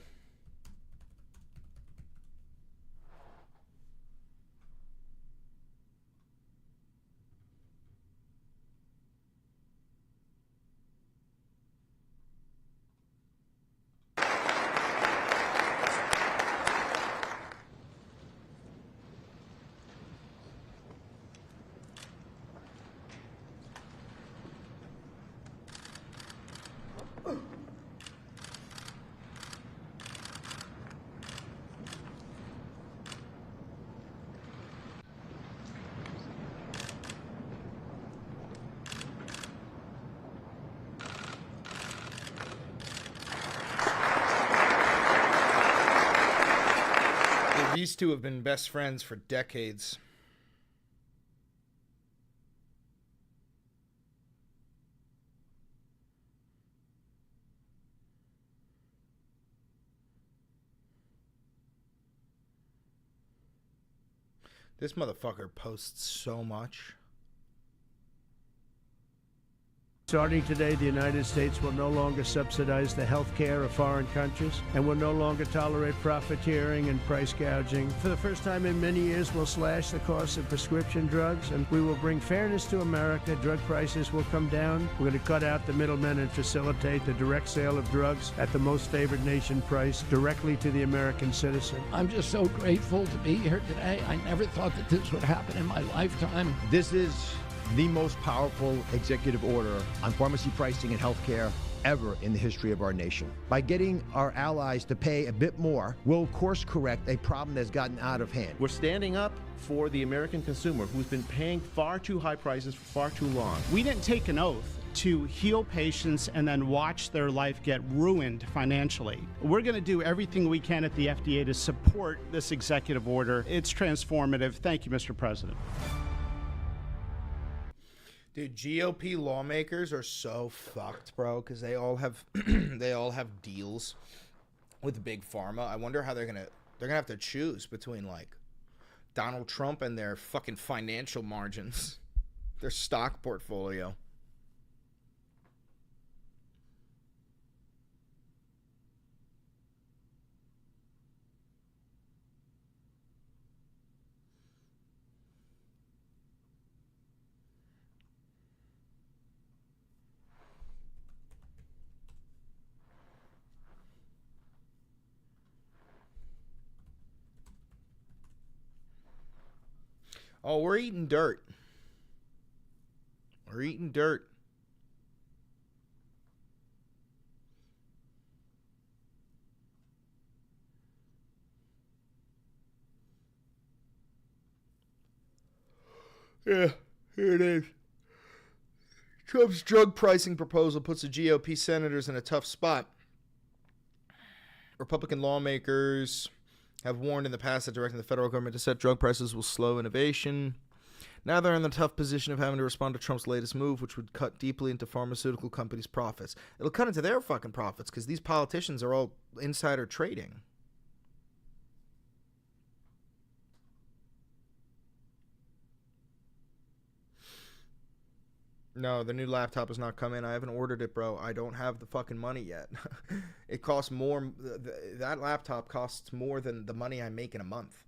These two have been best friends for decades. This motherfucker posts so much. Starting today, the United States will no longer subsidize the health care of foreign countries and will no longer tolerate profiteering and price gouging. For the first time in many years, we'll slash the cost of prescription drugs, and we will bring fairness to America. Drug prices will come down. We're going to cut out the middlemen and facilitate the direct sale of drugs at the most favored nation price directly to the American citizen. I'm just so grateful to be here today. I never thought that this would happen in my lifetime. This is the most powerful executive order on pharmacy pricing and healthcare ever in the history of our nation. By getting our allies to pay a bit more, we'll course correct a problem that's gotten out of hand. We're standing up for the American consumer who's been paying far too high prices for far too long. We didn't take an oath to heal patients and then watch their life get ruined financially. We're going to do everything we can at the FDA to support this executive order. It's transformative. Thank you, Mr. President. Dude, GOP lawmakers are so fucked, bro, because they all have they all have deals with big pharma. I wonder how they're gonna have to choose between like Donald Trump and their fucking financial margins, their stock portfolio. Oh, we're eating dirt. We're eating dirt. Yeah, here it is. Trump's drug pricing proposal puts the GOP senators in a tough spot. Republican lawmakers have warned in the past that directing the federal government to set drug prices will slow innovation. Now they're in the tough position of having to respond to Trump's latest move, which would cut deeply into pharmaceutical companies' profits. It'll cut into their fucking profits because these politicians are all insider trading. No, the new laptop has not come in. I haven't ordered it, bro. I don't have the fucking money yet. It costs more. That laptop costs more than the money I make in a month.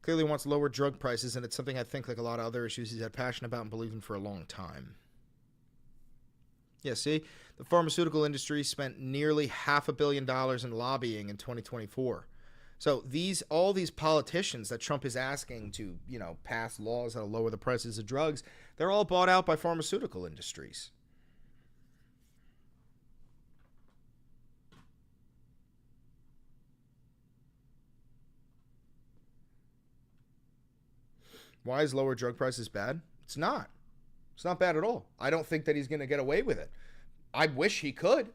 Clearly wants lower drug prices, and it's something I think, like a lot of other issues, he's had passion about and believed in for a long time. Yeah, see? The pharmaceutical industry spent nearly $500 million in lobbying in 2024. So all these politicians that Trump is asking to, pass laws that'll lower the prices of drugs, they're all bought out by pharmaceutical industries. Why is lower drug prices bad? It's not. It's not bad at all. I don't think that he's going to get away with it. I wish he could,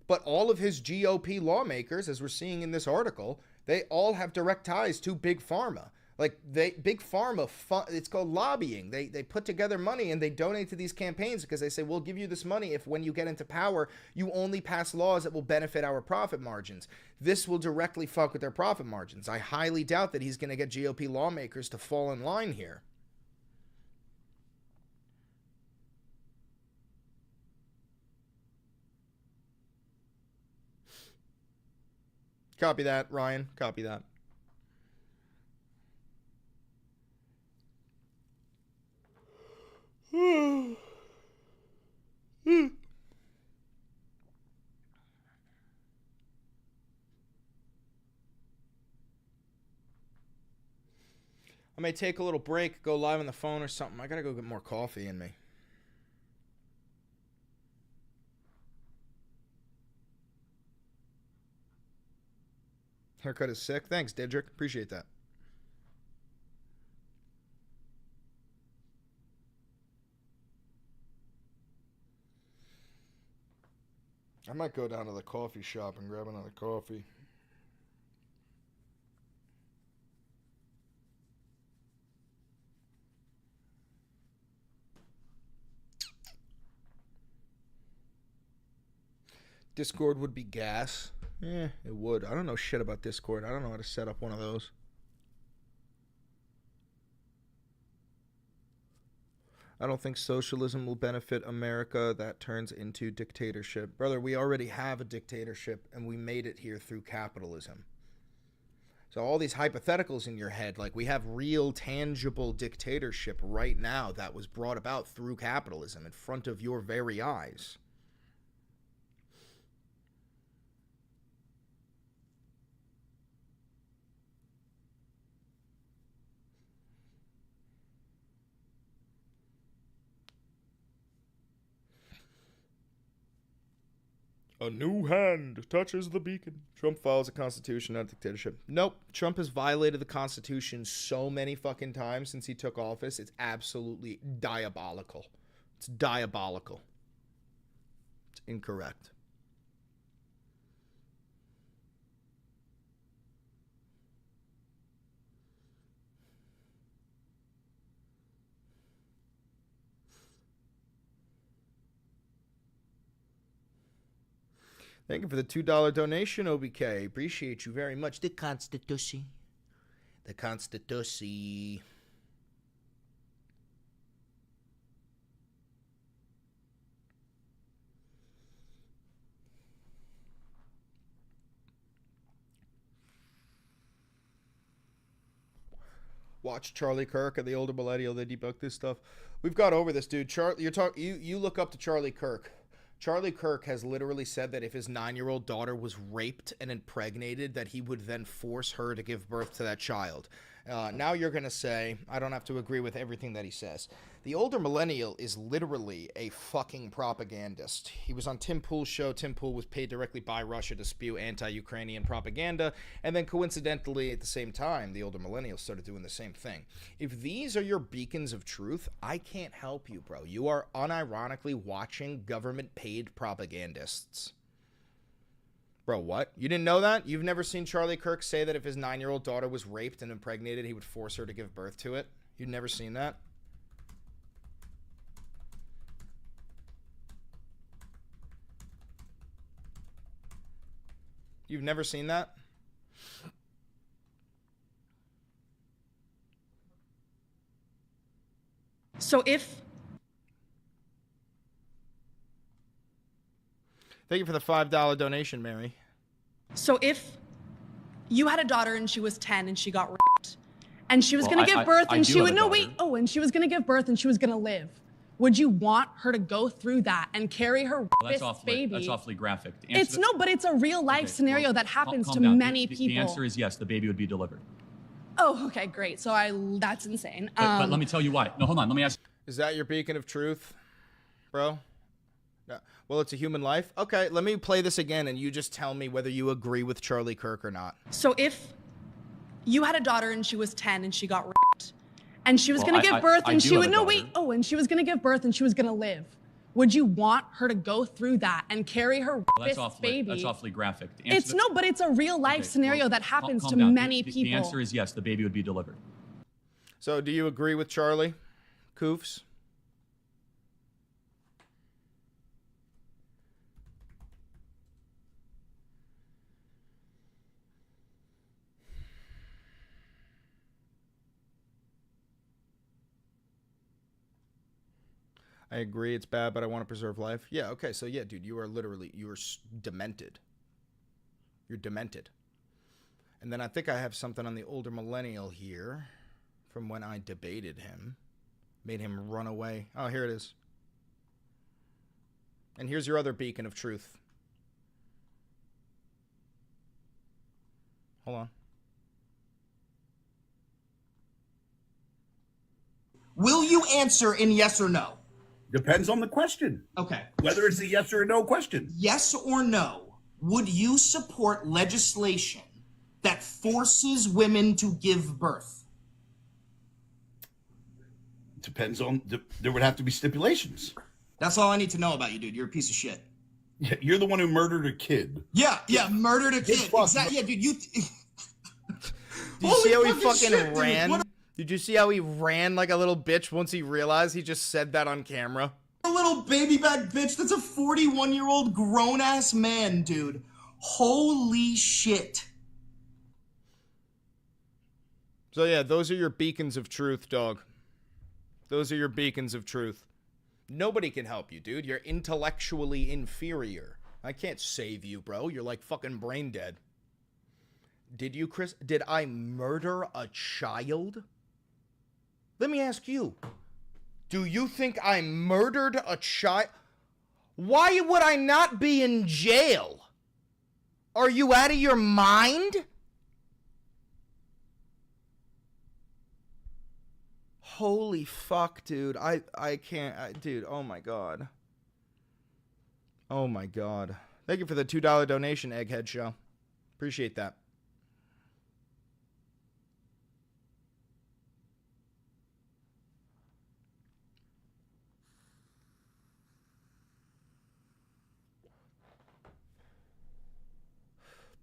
but all of his GOP lawmakers, as we're seeing in this article, they all have direct ties to Big Pharma. Like, Big Pharma, it's called lobbying. They put together money and they donate to these campaigns because they say, we'll give you this money if when you get into power, you only pass laws that will benefit our profit margins. This will directly fuck with their profit margins. I highly doubt that he's going to get GOP lawmakers to fall in line here. Copy that, Ryan. Copy that. I may take a little break, go live on the phone or something. I gotta go get more coffee in me. Haircut is sick. Thanks, Didrik. Appreciate that. I might go down to the coffee shop and grab another coffee. Discord would be gas. Yeah, it would. I don't know shit about Discord. I don't know how to set up one of those. I don't think socialism will benefit America. That turns into dictatorship. Brother, we already have a dictatorship, and we made it here through capitalism. So all these hypotheticals in your head, like we have real tangible dictatorship right now that was brought about through capitalism in front of your very eyes. A new hand touches the beacon. Trump follows the Constitution, not dictatorship. Nope. Trump has violated the Constitution so many fucking times since he took office. It's absolutely diabolical. It's diabolical. It's incorrect. Thank you for the $2 donation, OBK. Appreciate you very much. The Constitution. The Constitution. Watch Charlie Kirk and the older millennial. They debunk this stuff. We've got over this, dude. You look up to Charlie Kirk. Charlie Kirk has literally said that if his 9-year-old daughter was raped and impregnated, that he would then force her to give birth to that child. Now you're going to say, I don't have to agree with everything that he says. The older millennial is literally a fucking propagandist. He was on Tim Pool's show. Tim Pool was paid directly by Russia to spew anti-Ukrainian propaganda. And then coincidentally, at the same time, the older millennials started doing the same thing. If these are your beacons of truth, I can't help you, bro. You are unironically watching government-paid propagandists. Bro, what? You didn't know that? You've never seen Charlie Kirk say that if his 9-year-old daughter was raped and impregnated, he would force her to give birth to it? You've never seen that? You've never seen that? So if... Thank you for the $5 donation, Mary. So if you had a daughter and she was 10 and she got raped and she was going to give birth and she would, no, wait. Oh, and she was going to give birth and she was going to live. Would you want her to go through that and carry her baby? That's awfully graphic. It's no, but it's a real life scenario that happens to down. many people. The answer is yes, the baby would be delivered. Oh, okay, great. So that's insane. But let me tell you why. No, hold on. Let me ask. Is that your beacon of truth, bro? No. Well, it's a human life. Okay, let me play this again and you just tell me whether you agree with Charlie Kirk or not. So if you had a daughter and she was 10 and she got raped and she was going to give birth and she would, no, wait. Oh, and she was going to give birth and she was going to live. Would you want her to go through that and carry her baby? That's awfully graphic. It's no, but it's a real life scenario that happens to many people. The answer is yes, the baby would be delivered. So do you agree with Charlie, Koofs? I agree it's bad, but I want to preserve life. Yeah, okay, so yeah, dude, you are demented. You're demented. And then I think I have something on the older millennial here from when I debated him. Made him run away. Oh, here it is. And here's your other beacon of truth. Hold on. Will you answer in yes or no? Depends on the question. Okay. Whether it's a yes or a no question. Yes or no, would you support legislation that forces women to give birth? Depends on, there would have to be stipulations. That's all I need to know about you, dude. You're a piece of shit. Yeah, you're the one who murdered a kid. Yeah, murdered a kid. Exactly. Yeah, dude, you... Did you see how he fucking ran? Did you see how he ran like a little bitch once he realized he just said that on camera? A little baby back bitch. That's a 41-year-old grown-ass man, dude. Holy shit. So yeah, those are your beacons of truth, dog. Those are your beacons of truth. Nobody can help you, dude. You're intellectually inferior. I can't save you, bro. You're like fucking brain dead. Did you, Chris? Did I murder a child? Let me ask you. Do you think I murdered a child? Why would I not be in jail? Are you out of your mind? Holy fuck, dude. I can't. Dude, oh my God. Oh my God. Thank you for the $2 donation, Egghead Show. Appreciate that.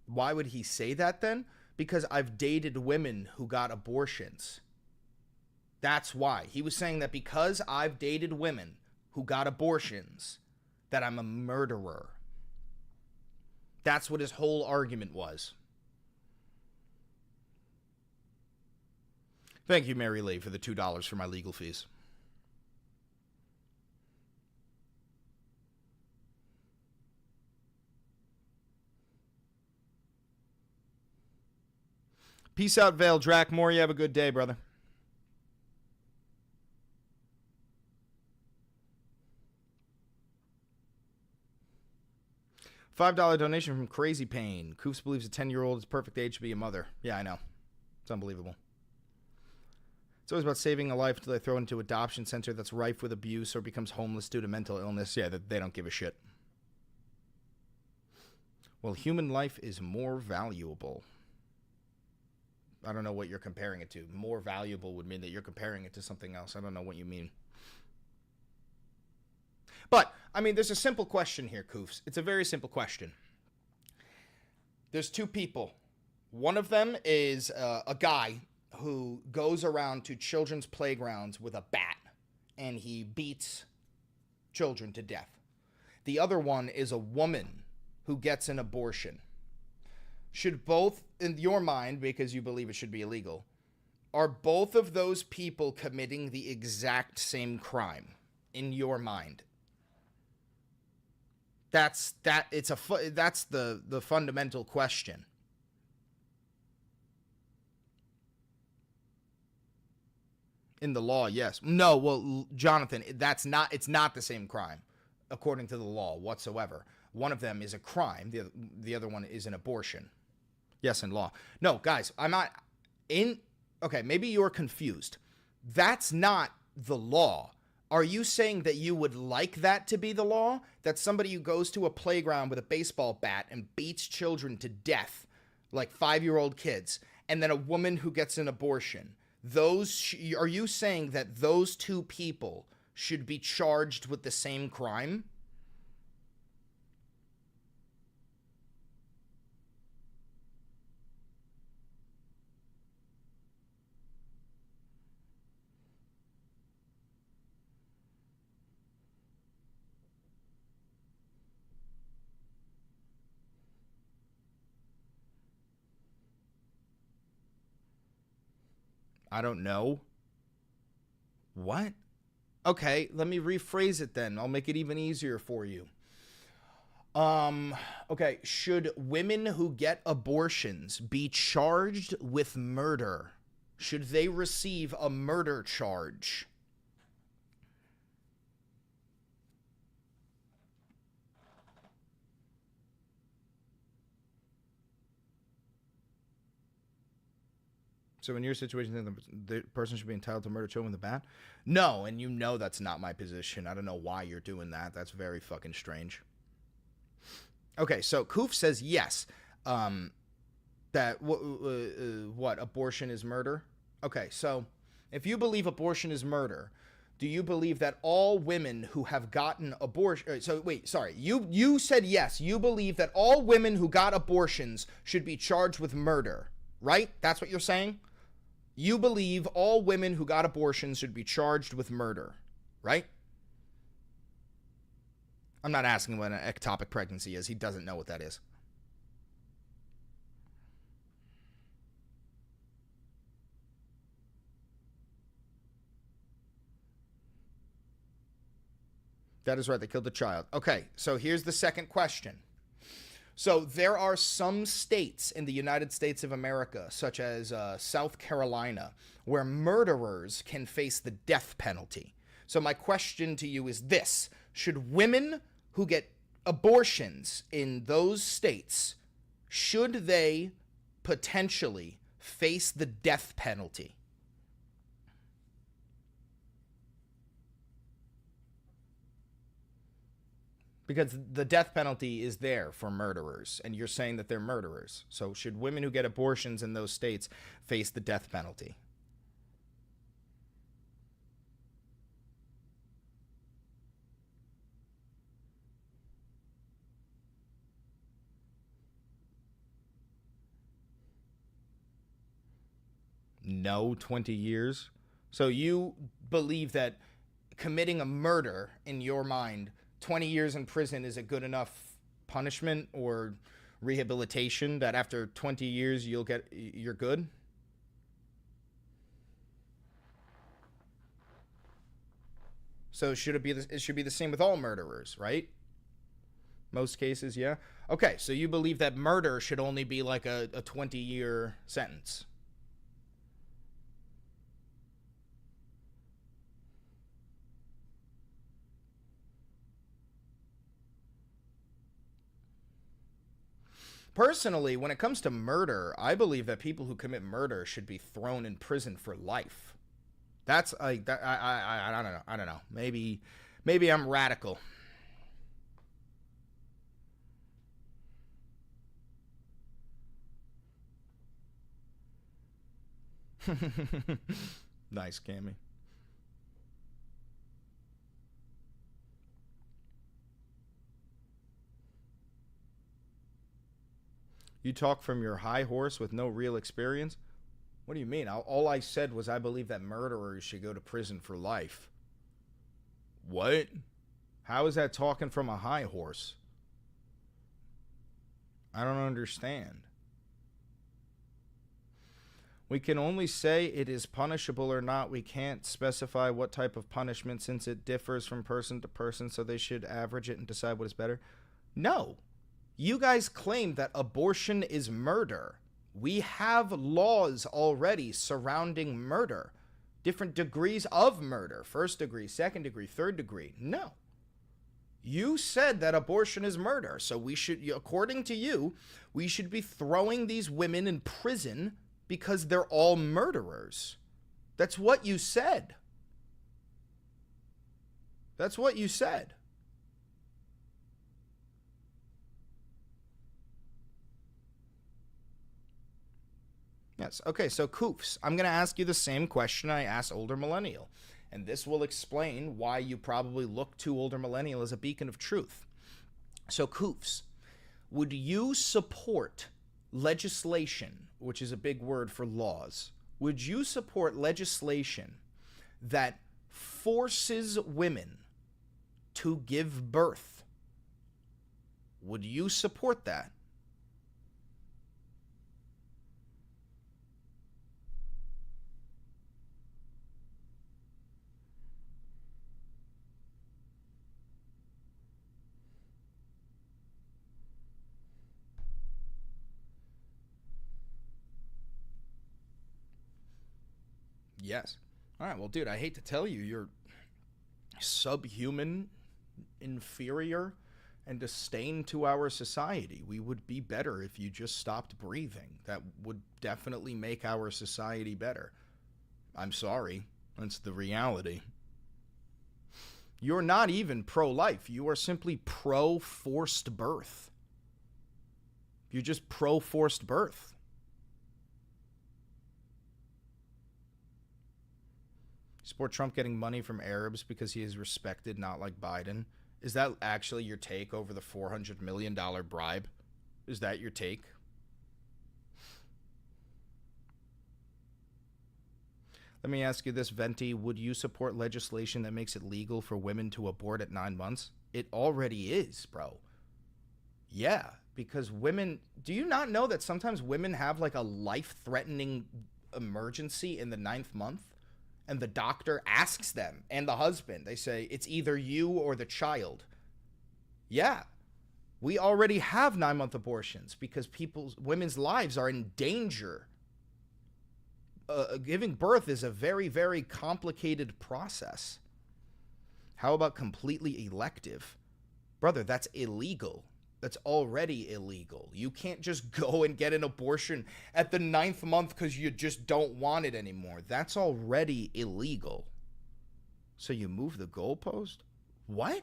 Why would he say that then? Because I've dated women who got abortions. That's why. He was saying that because I've dated women who got abortions, that I'm a murderer. That's what his whole argument was. Thank you, Mary Lee, for the $2 for my legal fees. Peace out, Vale Drakmore. You have a good day, brother. $5 donation from Crazy Pain. Koofs believes a 10-year-old is perfect age to be a mother. Yeah, I know. It's unbelievable. It's always about saving a life until they throw it into adoption center that's rife with abuse or becomes homeless due to mental illness. Yeah, they don't give a shit. Well, human life is more valuable. I don't know what you're comparing it to. More valuable would mean that you're comparing it to something else. I don't know what you mean. But, I mean, there's a simple question here, Koofs. It's a very simple question. There's two people. One of them is a guy who goes around to children's playgrounds with a bat, and he beats children to death. The other one is a woman who gets an abortion. Should both, in your mind, because you believe it should be illegal, are both of those people committing the exact same crime in your mind? That's the fundamental question. In the law, yes. No, well, Jonathan, it's not the same crime according to the law whatsoever. One of them is a crime, the other one is an abortion. Yes, in law. No, guys, I'm not in. Okay, maybe you're confused. That's not the law. Are you saying that you would like that to be the law? That somebody who goes to a playground with a baseball bat and beats children to death, like 5-year-old kids, and then a woman who gets an abortion, are you saying that those two people should be charged with the same crime? I don't know. What? Okay, let me rephrase it then. I'll make it even easier for you. Okay, should women who get abortions be charged with murder? Should they receive a murder charge? So in your situation, the person should be entitled to murder children with a bat? No, and you know that's not my position. I don't know why you're doing that. That's very fucking strange. Okay, so Koof says yes. That what abortion is murder? Okay, so if you believe abortion is murder, do you believe that all women who have gotten abortion? So wait, sorry. You said yes. You believe that all women who got abortions should be charged with murder, right? That's what you're saying? You believe all women who got abortions should be charged with murder, right? I'm not asking what an ectopic pregnancy is. He doesn't know what that is. That is right. They killed the child. Okay, so here's the second question. So there are some states in the United States of America, such as South Carolina, where murderers can face the death penalty. So my question to you is this. Should women who get abortions in those states, should they potentially face the death penalty? Because the death penalty is there for murderers, and you're saying that they're murderers. So should women who get abortions in those states face the death penalty? No, 20 years. So you believe that committing a murder, in your mind, 20 years in prison is a good enough punishment or rehabilitation, that after 20 years you're good? So it should be the same with all murderers, right? Most cases, yeah. Okay, so you believe that murder should only be like a 20-year sentence. Personally, when it comes to murder, I believe that people who commit murder should be thrown in prison for life. That's like I don't know. I don't know. Maybe I'm radical. Nice, Cammy. You talk from your high horse with no real experience? What do you mean? All I said was I believe that murderers should go to prison for life. What? How is that talking from a high horse? I don't understand. We can only say it is punishable or not. We can't specify what type of punishment since it differs from person to person, so they should average it and decide what is better. No. You guys claim that abortion is murder. We have laws already surrounding murder. Different degrees of murder. First degree, second degree, third degree. No. You said that abortion is murder. So we should, according to you, we should be throwing these women in prison because they're all murderers. That's what you said. That's what you said. Yes. Okay, so Koofs, I'm going to ask you the same question I asked Older Millennial, and this will explain why you probably look to Older Millennial as a beacon of truth. So Koofs, would you support legislation, which is a big word for laws, would you support legislation that forces women to give birth? Would you support that? Yes. All right. Well, dude, I hate to tell you, you're subhuman, inferior, and disdain to our society. We would be better if you just stopped breathing. That would definitely make our society better. I'm sorry. That's the reality. You're not even pro-life. You are simply pro-forced birth. You're just pro-forced birth. Support Trump getting money from Arabs because he is respected, not like Biden. Is that actually your take over the $400 million bribe? Is that your take? Let me ask you this, Venti. Would you support legislation that makes it legal for women to abort at 9 months? It already is, bro. Yeah, because women... Do you not know that sometimes women have like a life-threatening emergency in the 9th month? and the doctor asks them, and the husband, they say, it's either you or the child. Yeah, we already have 9-month abortions because women's lives are in danger. Giving birth is a very, very complicated process. How about completely elective? Brother, that's illegal. That's already illegal. You can't just go and get an abortion at the 9th month because you just don't want it anymore. That's already illegal. So you move the goalpost? What?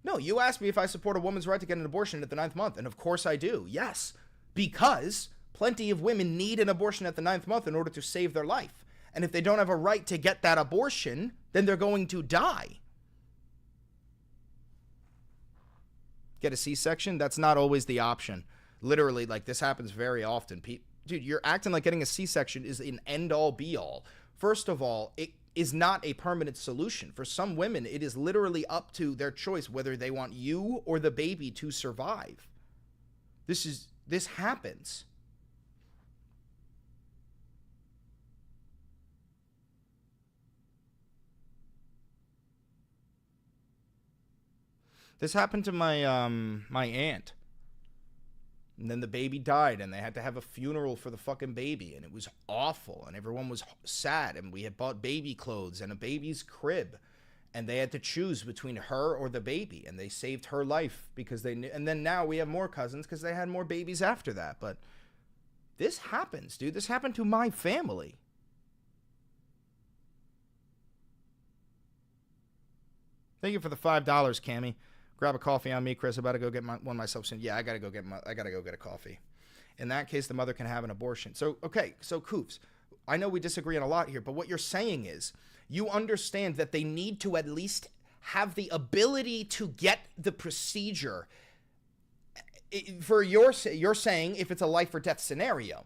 No, you asked me if I support a woman's right to get an abortion at the 9th month, and of course I do. Yes, because plenty of women need an abortion at the 9th month in order to save their life. And if they don't have a right to get that abortion, then they're going to die. Get a C-section? That's not always the option. Literally, like, this happens very often. Dude, you're acting like getting a C-section is an end-all, be-all. First of all, it is not a permanent solution. For some women, it is literally up to their choice whether they want you or the baby to survive. This happens. This happened to my my aunt. And then the baby died, and they had to have a funeral for the fucking baby, and it was awful, and everyone was sad, and we had bought baby clothes and a baby's crib, and they had to choose between her or the baby, and they saved her life because they knew. And then now we have more cousins because they had more babies after that. But this happens, dude. This happened to my family. Thank you for the $5, Cammy. Grab a coffee on me, Chris. I'm about to go get one myself soon. Yeah, I gotta go get a coffee. In that case, the mother can have an abortion. So, okay, so Coops, I know we disagree on a lot here, but what you're saying is you understand that they need to at least have the ability to get the procedure. For you're saying if it's a life or death scenario,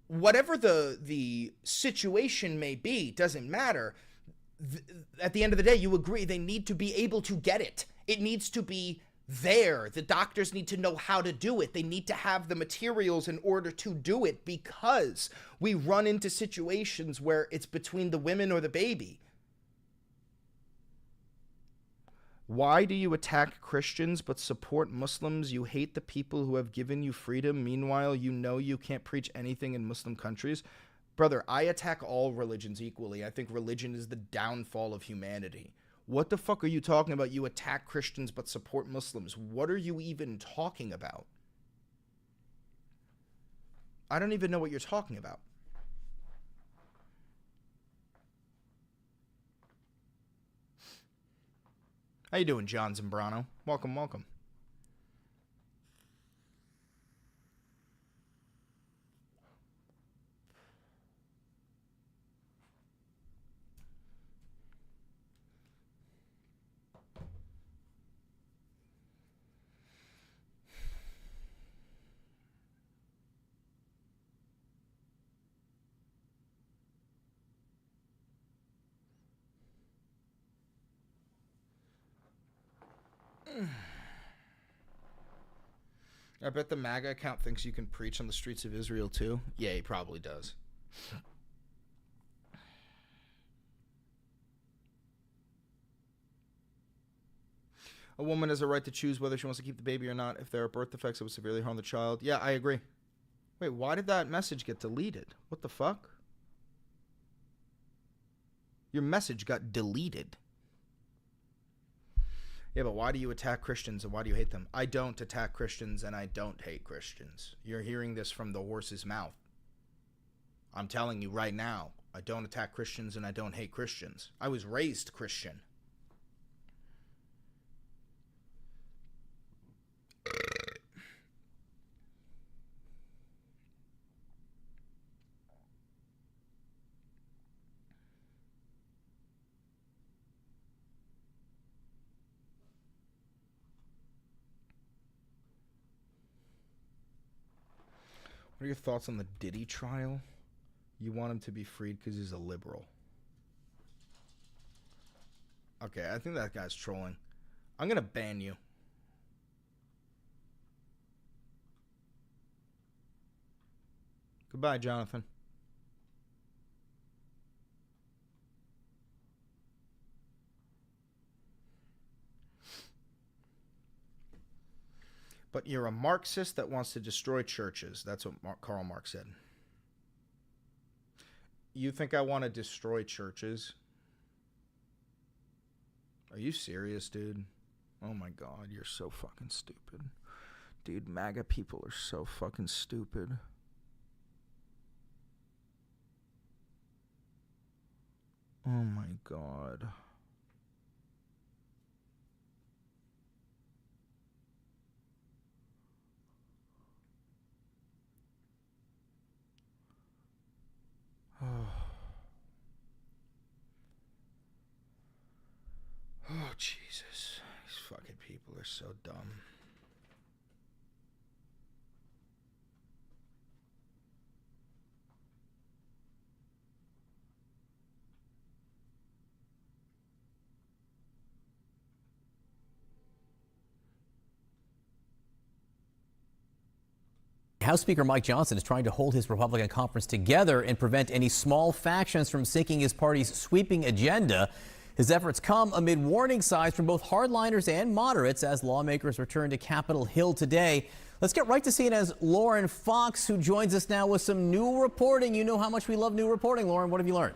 whatever the situation may be, doesn't matter. At the end of the day, you agree they need to be able to get it. It needs to be there. The doctors need to know how to do it. They need to have the materials in order to do it, because we run into situations where it's between the women or the baby. Why do you attack Christians but support Muslims? You hate the people who have given you freedom. Meanwhile, you know you can't preach anything in Muslim countries. Brother, I attack all religions equally. I think religion is the downfall of humanity. What the fuck are you talking about? You attack Christians but support Muslims. What are you even talking about? I don't even know what you're talking about. How you doing, John Zambrano? Welcome, welcome. I bet the MAGA account thinks you can preach on the streets of Israel too. Yeah, he probably does. A woman has a right to choose whether she wants to keep the baby or not. If there are birth defects that would severely harm the child. Yeah, I agree. Wait, why did that message get deleted? What the fuck? Your message got deleted. Yeah, but why do you attack Christians and why do you hate them? I don't attack Christians and I don't hate Christians. You're hearing this from the horse's mouth. I'm telling you right now, I don't attack Christians and I don't hate Christians. I was raised Christian. What are your thoughts on the Diddy trial? You want him to be freed because he's a liberal. Okay, I think that guy's trolling. I'm going to ban you. Goodbye, Jonathan. But you're a Marxist that wants to destroy churches. That's what Karl Marx said. You think I want to destroy churches? Are you serious, dude? Oh my God, you're so fucking stupid. Dude, MAGA people are so fucking stupid. Oh my God. Oh, Jesus. These fucking people are so dumb. House Speaker Mike Johnson is trying to hold his Republican conference together and prevent any small factions from sinking his party's sweeping agenda. His efforts come amid warning signs from both hardliners and moderates as lawmakers return to Capitol Hill today. Let's get right to CNN's Lauren Fox, who joins us now with some new reporting. You know how much we love new reporting. Lauren, what have you learned?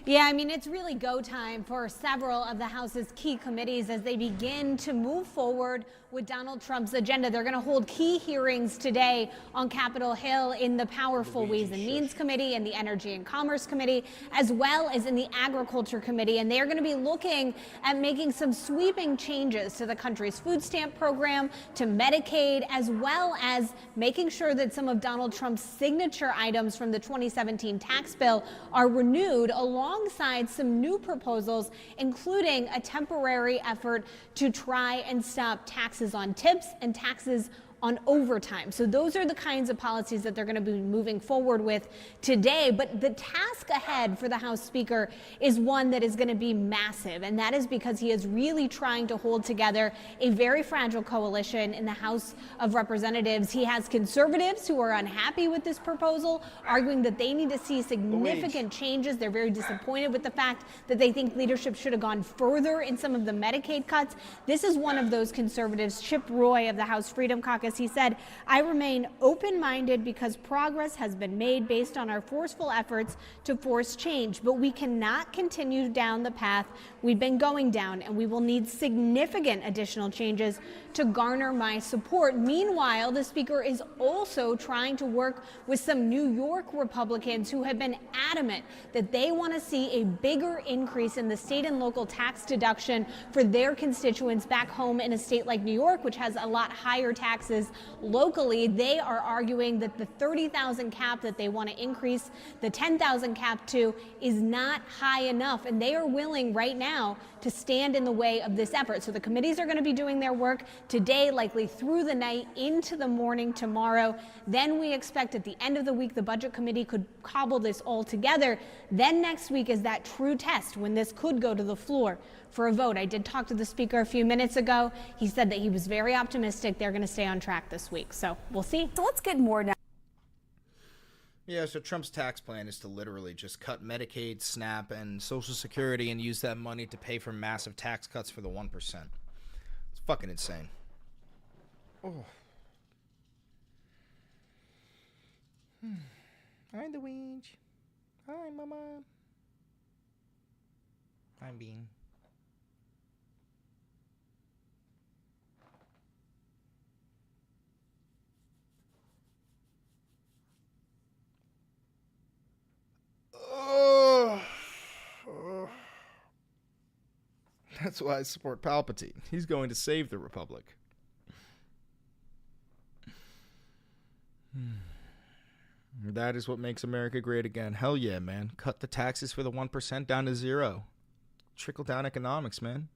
Yeah, I mean, it's really go time for several of the House's key committees as they begin to move forward with Donald Trump's agenda. They're going to hold key hearings today on Capitol Hill in the powerful Ways and Means Committee and the Energy and Commerce Committee, as well as in the Agriculture Committee. And they're going to be looking at making some sweeping changes to the country's food stamp program, to Medicaid, as well as making sure that some of Donald Trump's signature items from the 2017 tax bill are renewed, alongside some new proposals, including a temporary effort to try and stop taxes on tips and taxes on overtime. So those are the kinds of policies that they're going to be moving forward with today. But the task ahead for the House Speaker is one that is going to be massive. And that is because he is really trying to hold together a very fragile coalition in the House of Representatives. He has conservatives who are unhappy with this proposal, arguing that they need to see significant changes. They're very disappointed with the fact that they think leadership should have gone further in some of the Medicaid cuts. This is one of those conservatives, Chip Roy of the House Freedom Caucus. He said, "I remain open-minded because progress has been made based on our forceful efforts to force change, but we cannot continue down the path we've been going down, and we will need significant additional changes to garner my support." Meanwhile, the Speaker is also trying to work with some New York Republicans who have been adamant that they want to see a bigger increase in the state and local tax deduction for their constituents back home in a state like New York, which has a lot higher taxes locally. They are arguing that the 30,000 cap that they want to increase the 10,000 cap to is not high enough, and they are willing right now to stand in the way of this effort. So the committees are going to be doing their work today, likely through the night into the morning tomorrow. Then we expect at the end of the week the Budget Committee could cobble this all together. Then next week is that true test when this could go to the floor for a vote. I did talk to the Speaker a few minutes ago. He said that he was very optimistic they're going to stay on track this week. So we'll see. So let's get more now. Yeah, so Trump's tax plan is to literally just cut Medicaid, SNAP, and Social Security and use that money to pay for massive tax cuts for the 1%. It's fucking insane. Oh. Hi, the wench. Hi, Mama. Hi, Bean. That's why I support Palpatine. He's going to save the Republic. That is what makes America great again. Hell yeah, man. Cut the taxes for the 1% down to zero. Trickle down economics, man.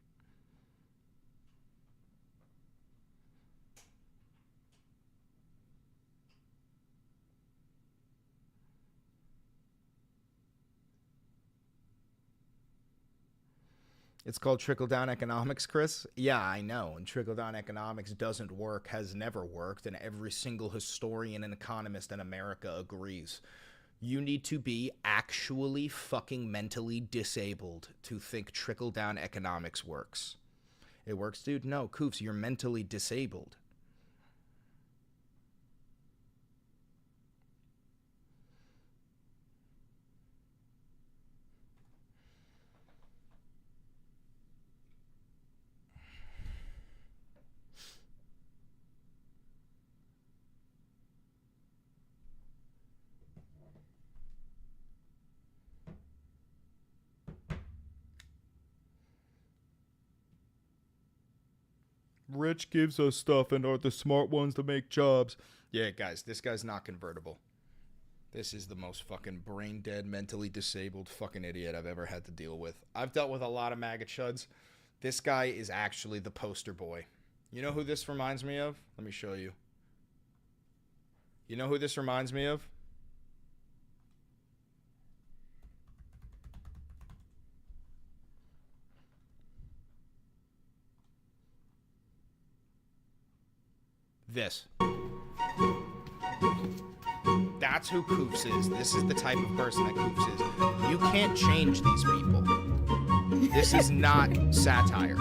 It's called trickle-down economics, Chris. Yeah, I know. And trickle-down economics doesn't work, has never worked, and every single historian and economist in America agrees. You need to be actually fucking mentally disabled to think trickle-down economics works. It works, dude? No, Koofs, you're mentally disabled. Rich gives us stuff and are the smart ones to make jobs. Yeah, guys, this guy's not convertible. This is the most fucking brain dead, mentally disabled fucking idiot I've ever had to deal with. I've dealt with a lot of MAGA chuds. This guy is actually the poster boy. You know who this reminds me of? Let me show you. You know who this reminds me of? This. That's who Koofs is. This is the type of person that Koofs is. You can't change these people. This is not satire.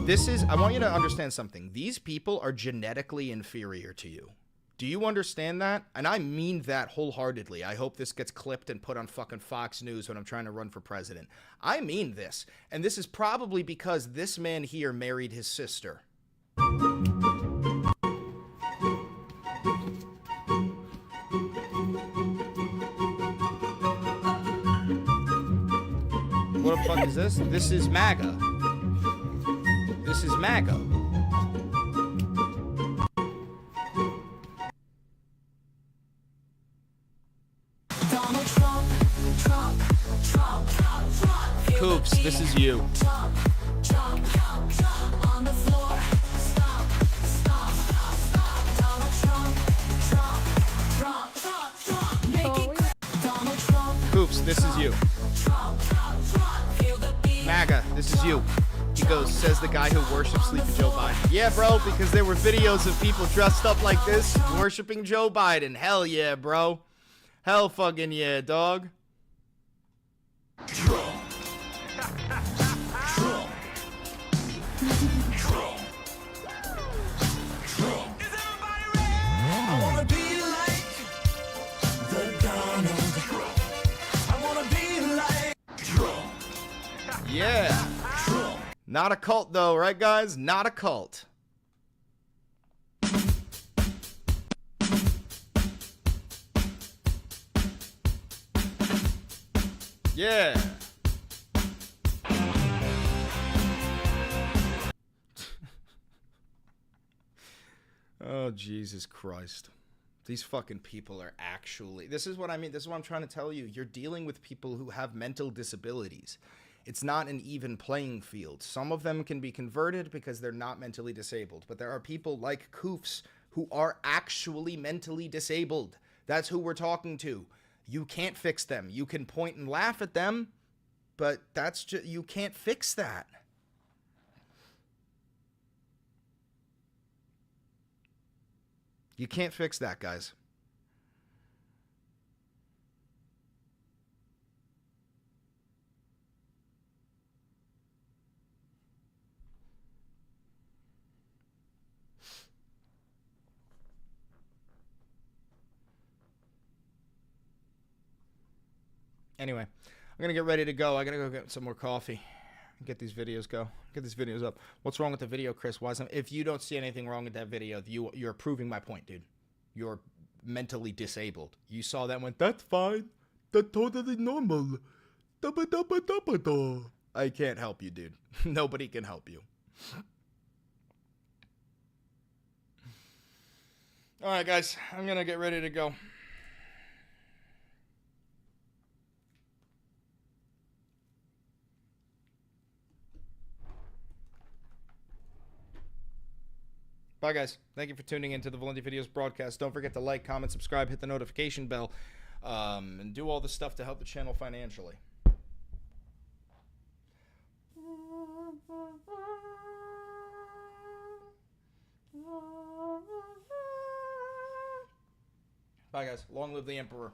This is, I want you to understand something. These people are genetically inferior to you. Do you understand that? And I mean that wholeheartedly. I hope this gets clipped and put on fucking Fox News when I'm trying to run for president. I mean this. And this is probably because this man here married his sister. What the fuck is this? This is MAGA. This is MAGA. Koofs, this is you. Koofs, this is you. MAGA, this is you. He goes, says the guy who worships Sleepy Joe Biden. Yeah, bro, because there were videos of people dressed up like this worshiping Joe Biden. Hell yeah, bro. Hell fucking yeah, dog. Trump. Trump. Trump. Trump. Is everybody ready? I wanna be like the Donald Trump. I wanna be like Trump. Yeah. Trump. Not a cult though, right guys? Not a cult. Yeah. Oh, Jesus Christ. These fucking people are actually... This is what I mean. This is what I'm trying to tell you. You're dealing with people who have mental disabilities. It's not an even playing field. Some of them can be converted because they're not mentally disabled. But there are people like Koofs who are actually mentally disabled. That's who we're talking to. You can't fix them. You can point and laugh at them, but that's just... You can't fix that. You can't fix that, guys. Anyway, I'm going to get ready to go. I got to go get some more coffee. Get these videos up. What's wrong with the video, Chris? If you don't see anything wrong with that video, you're proving my point, dude. You're mentally disabled. You saw that and went, that's fine. That's totally normal. I can't help you, dude. Nobody can help you. All right, guys. I'm going to get ready to go. Bye, guys. Thank you for tuning into the Valenti Videos broadcast. Don't forget to like, comment, subscribe, hit the notification bell, and do all the stuff to help the channel financially. Bye, guys. Long live the Emperor.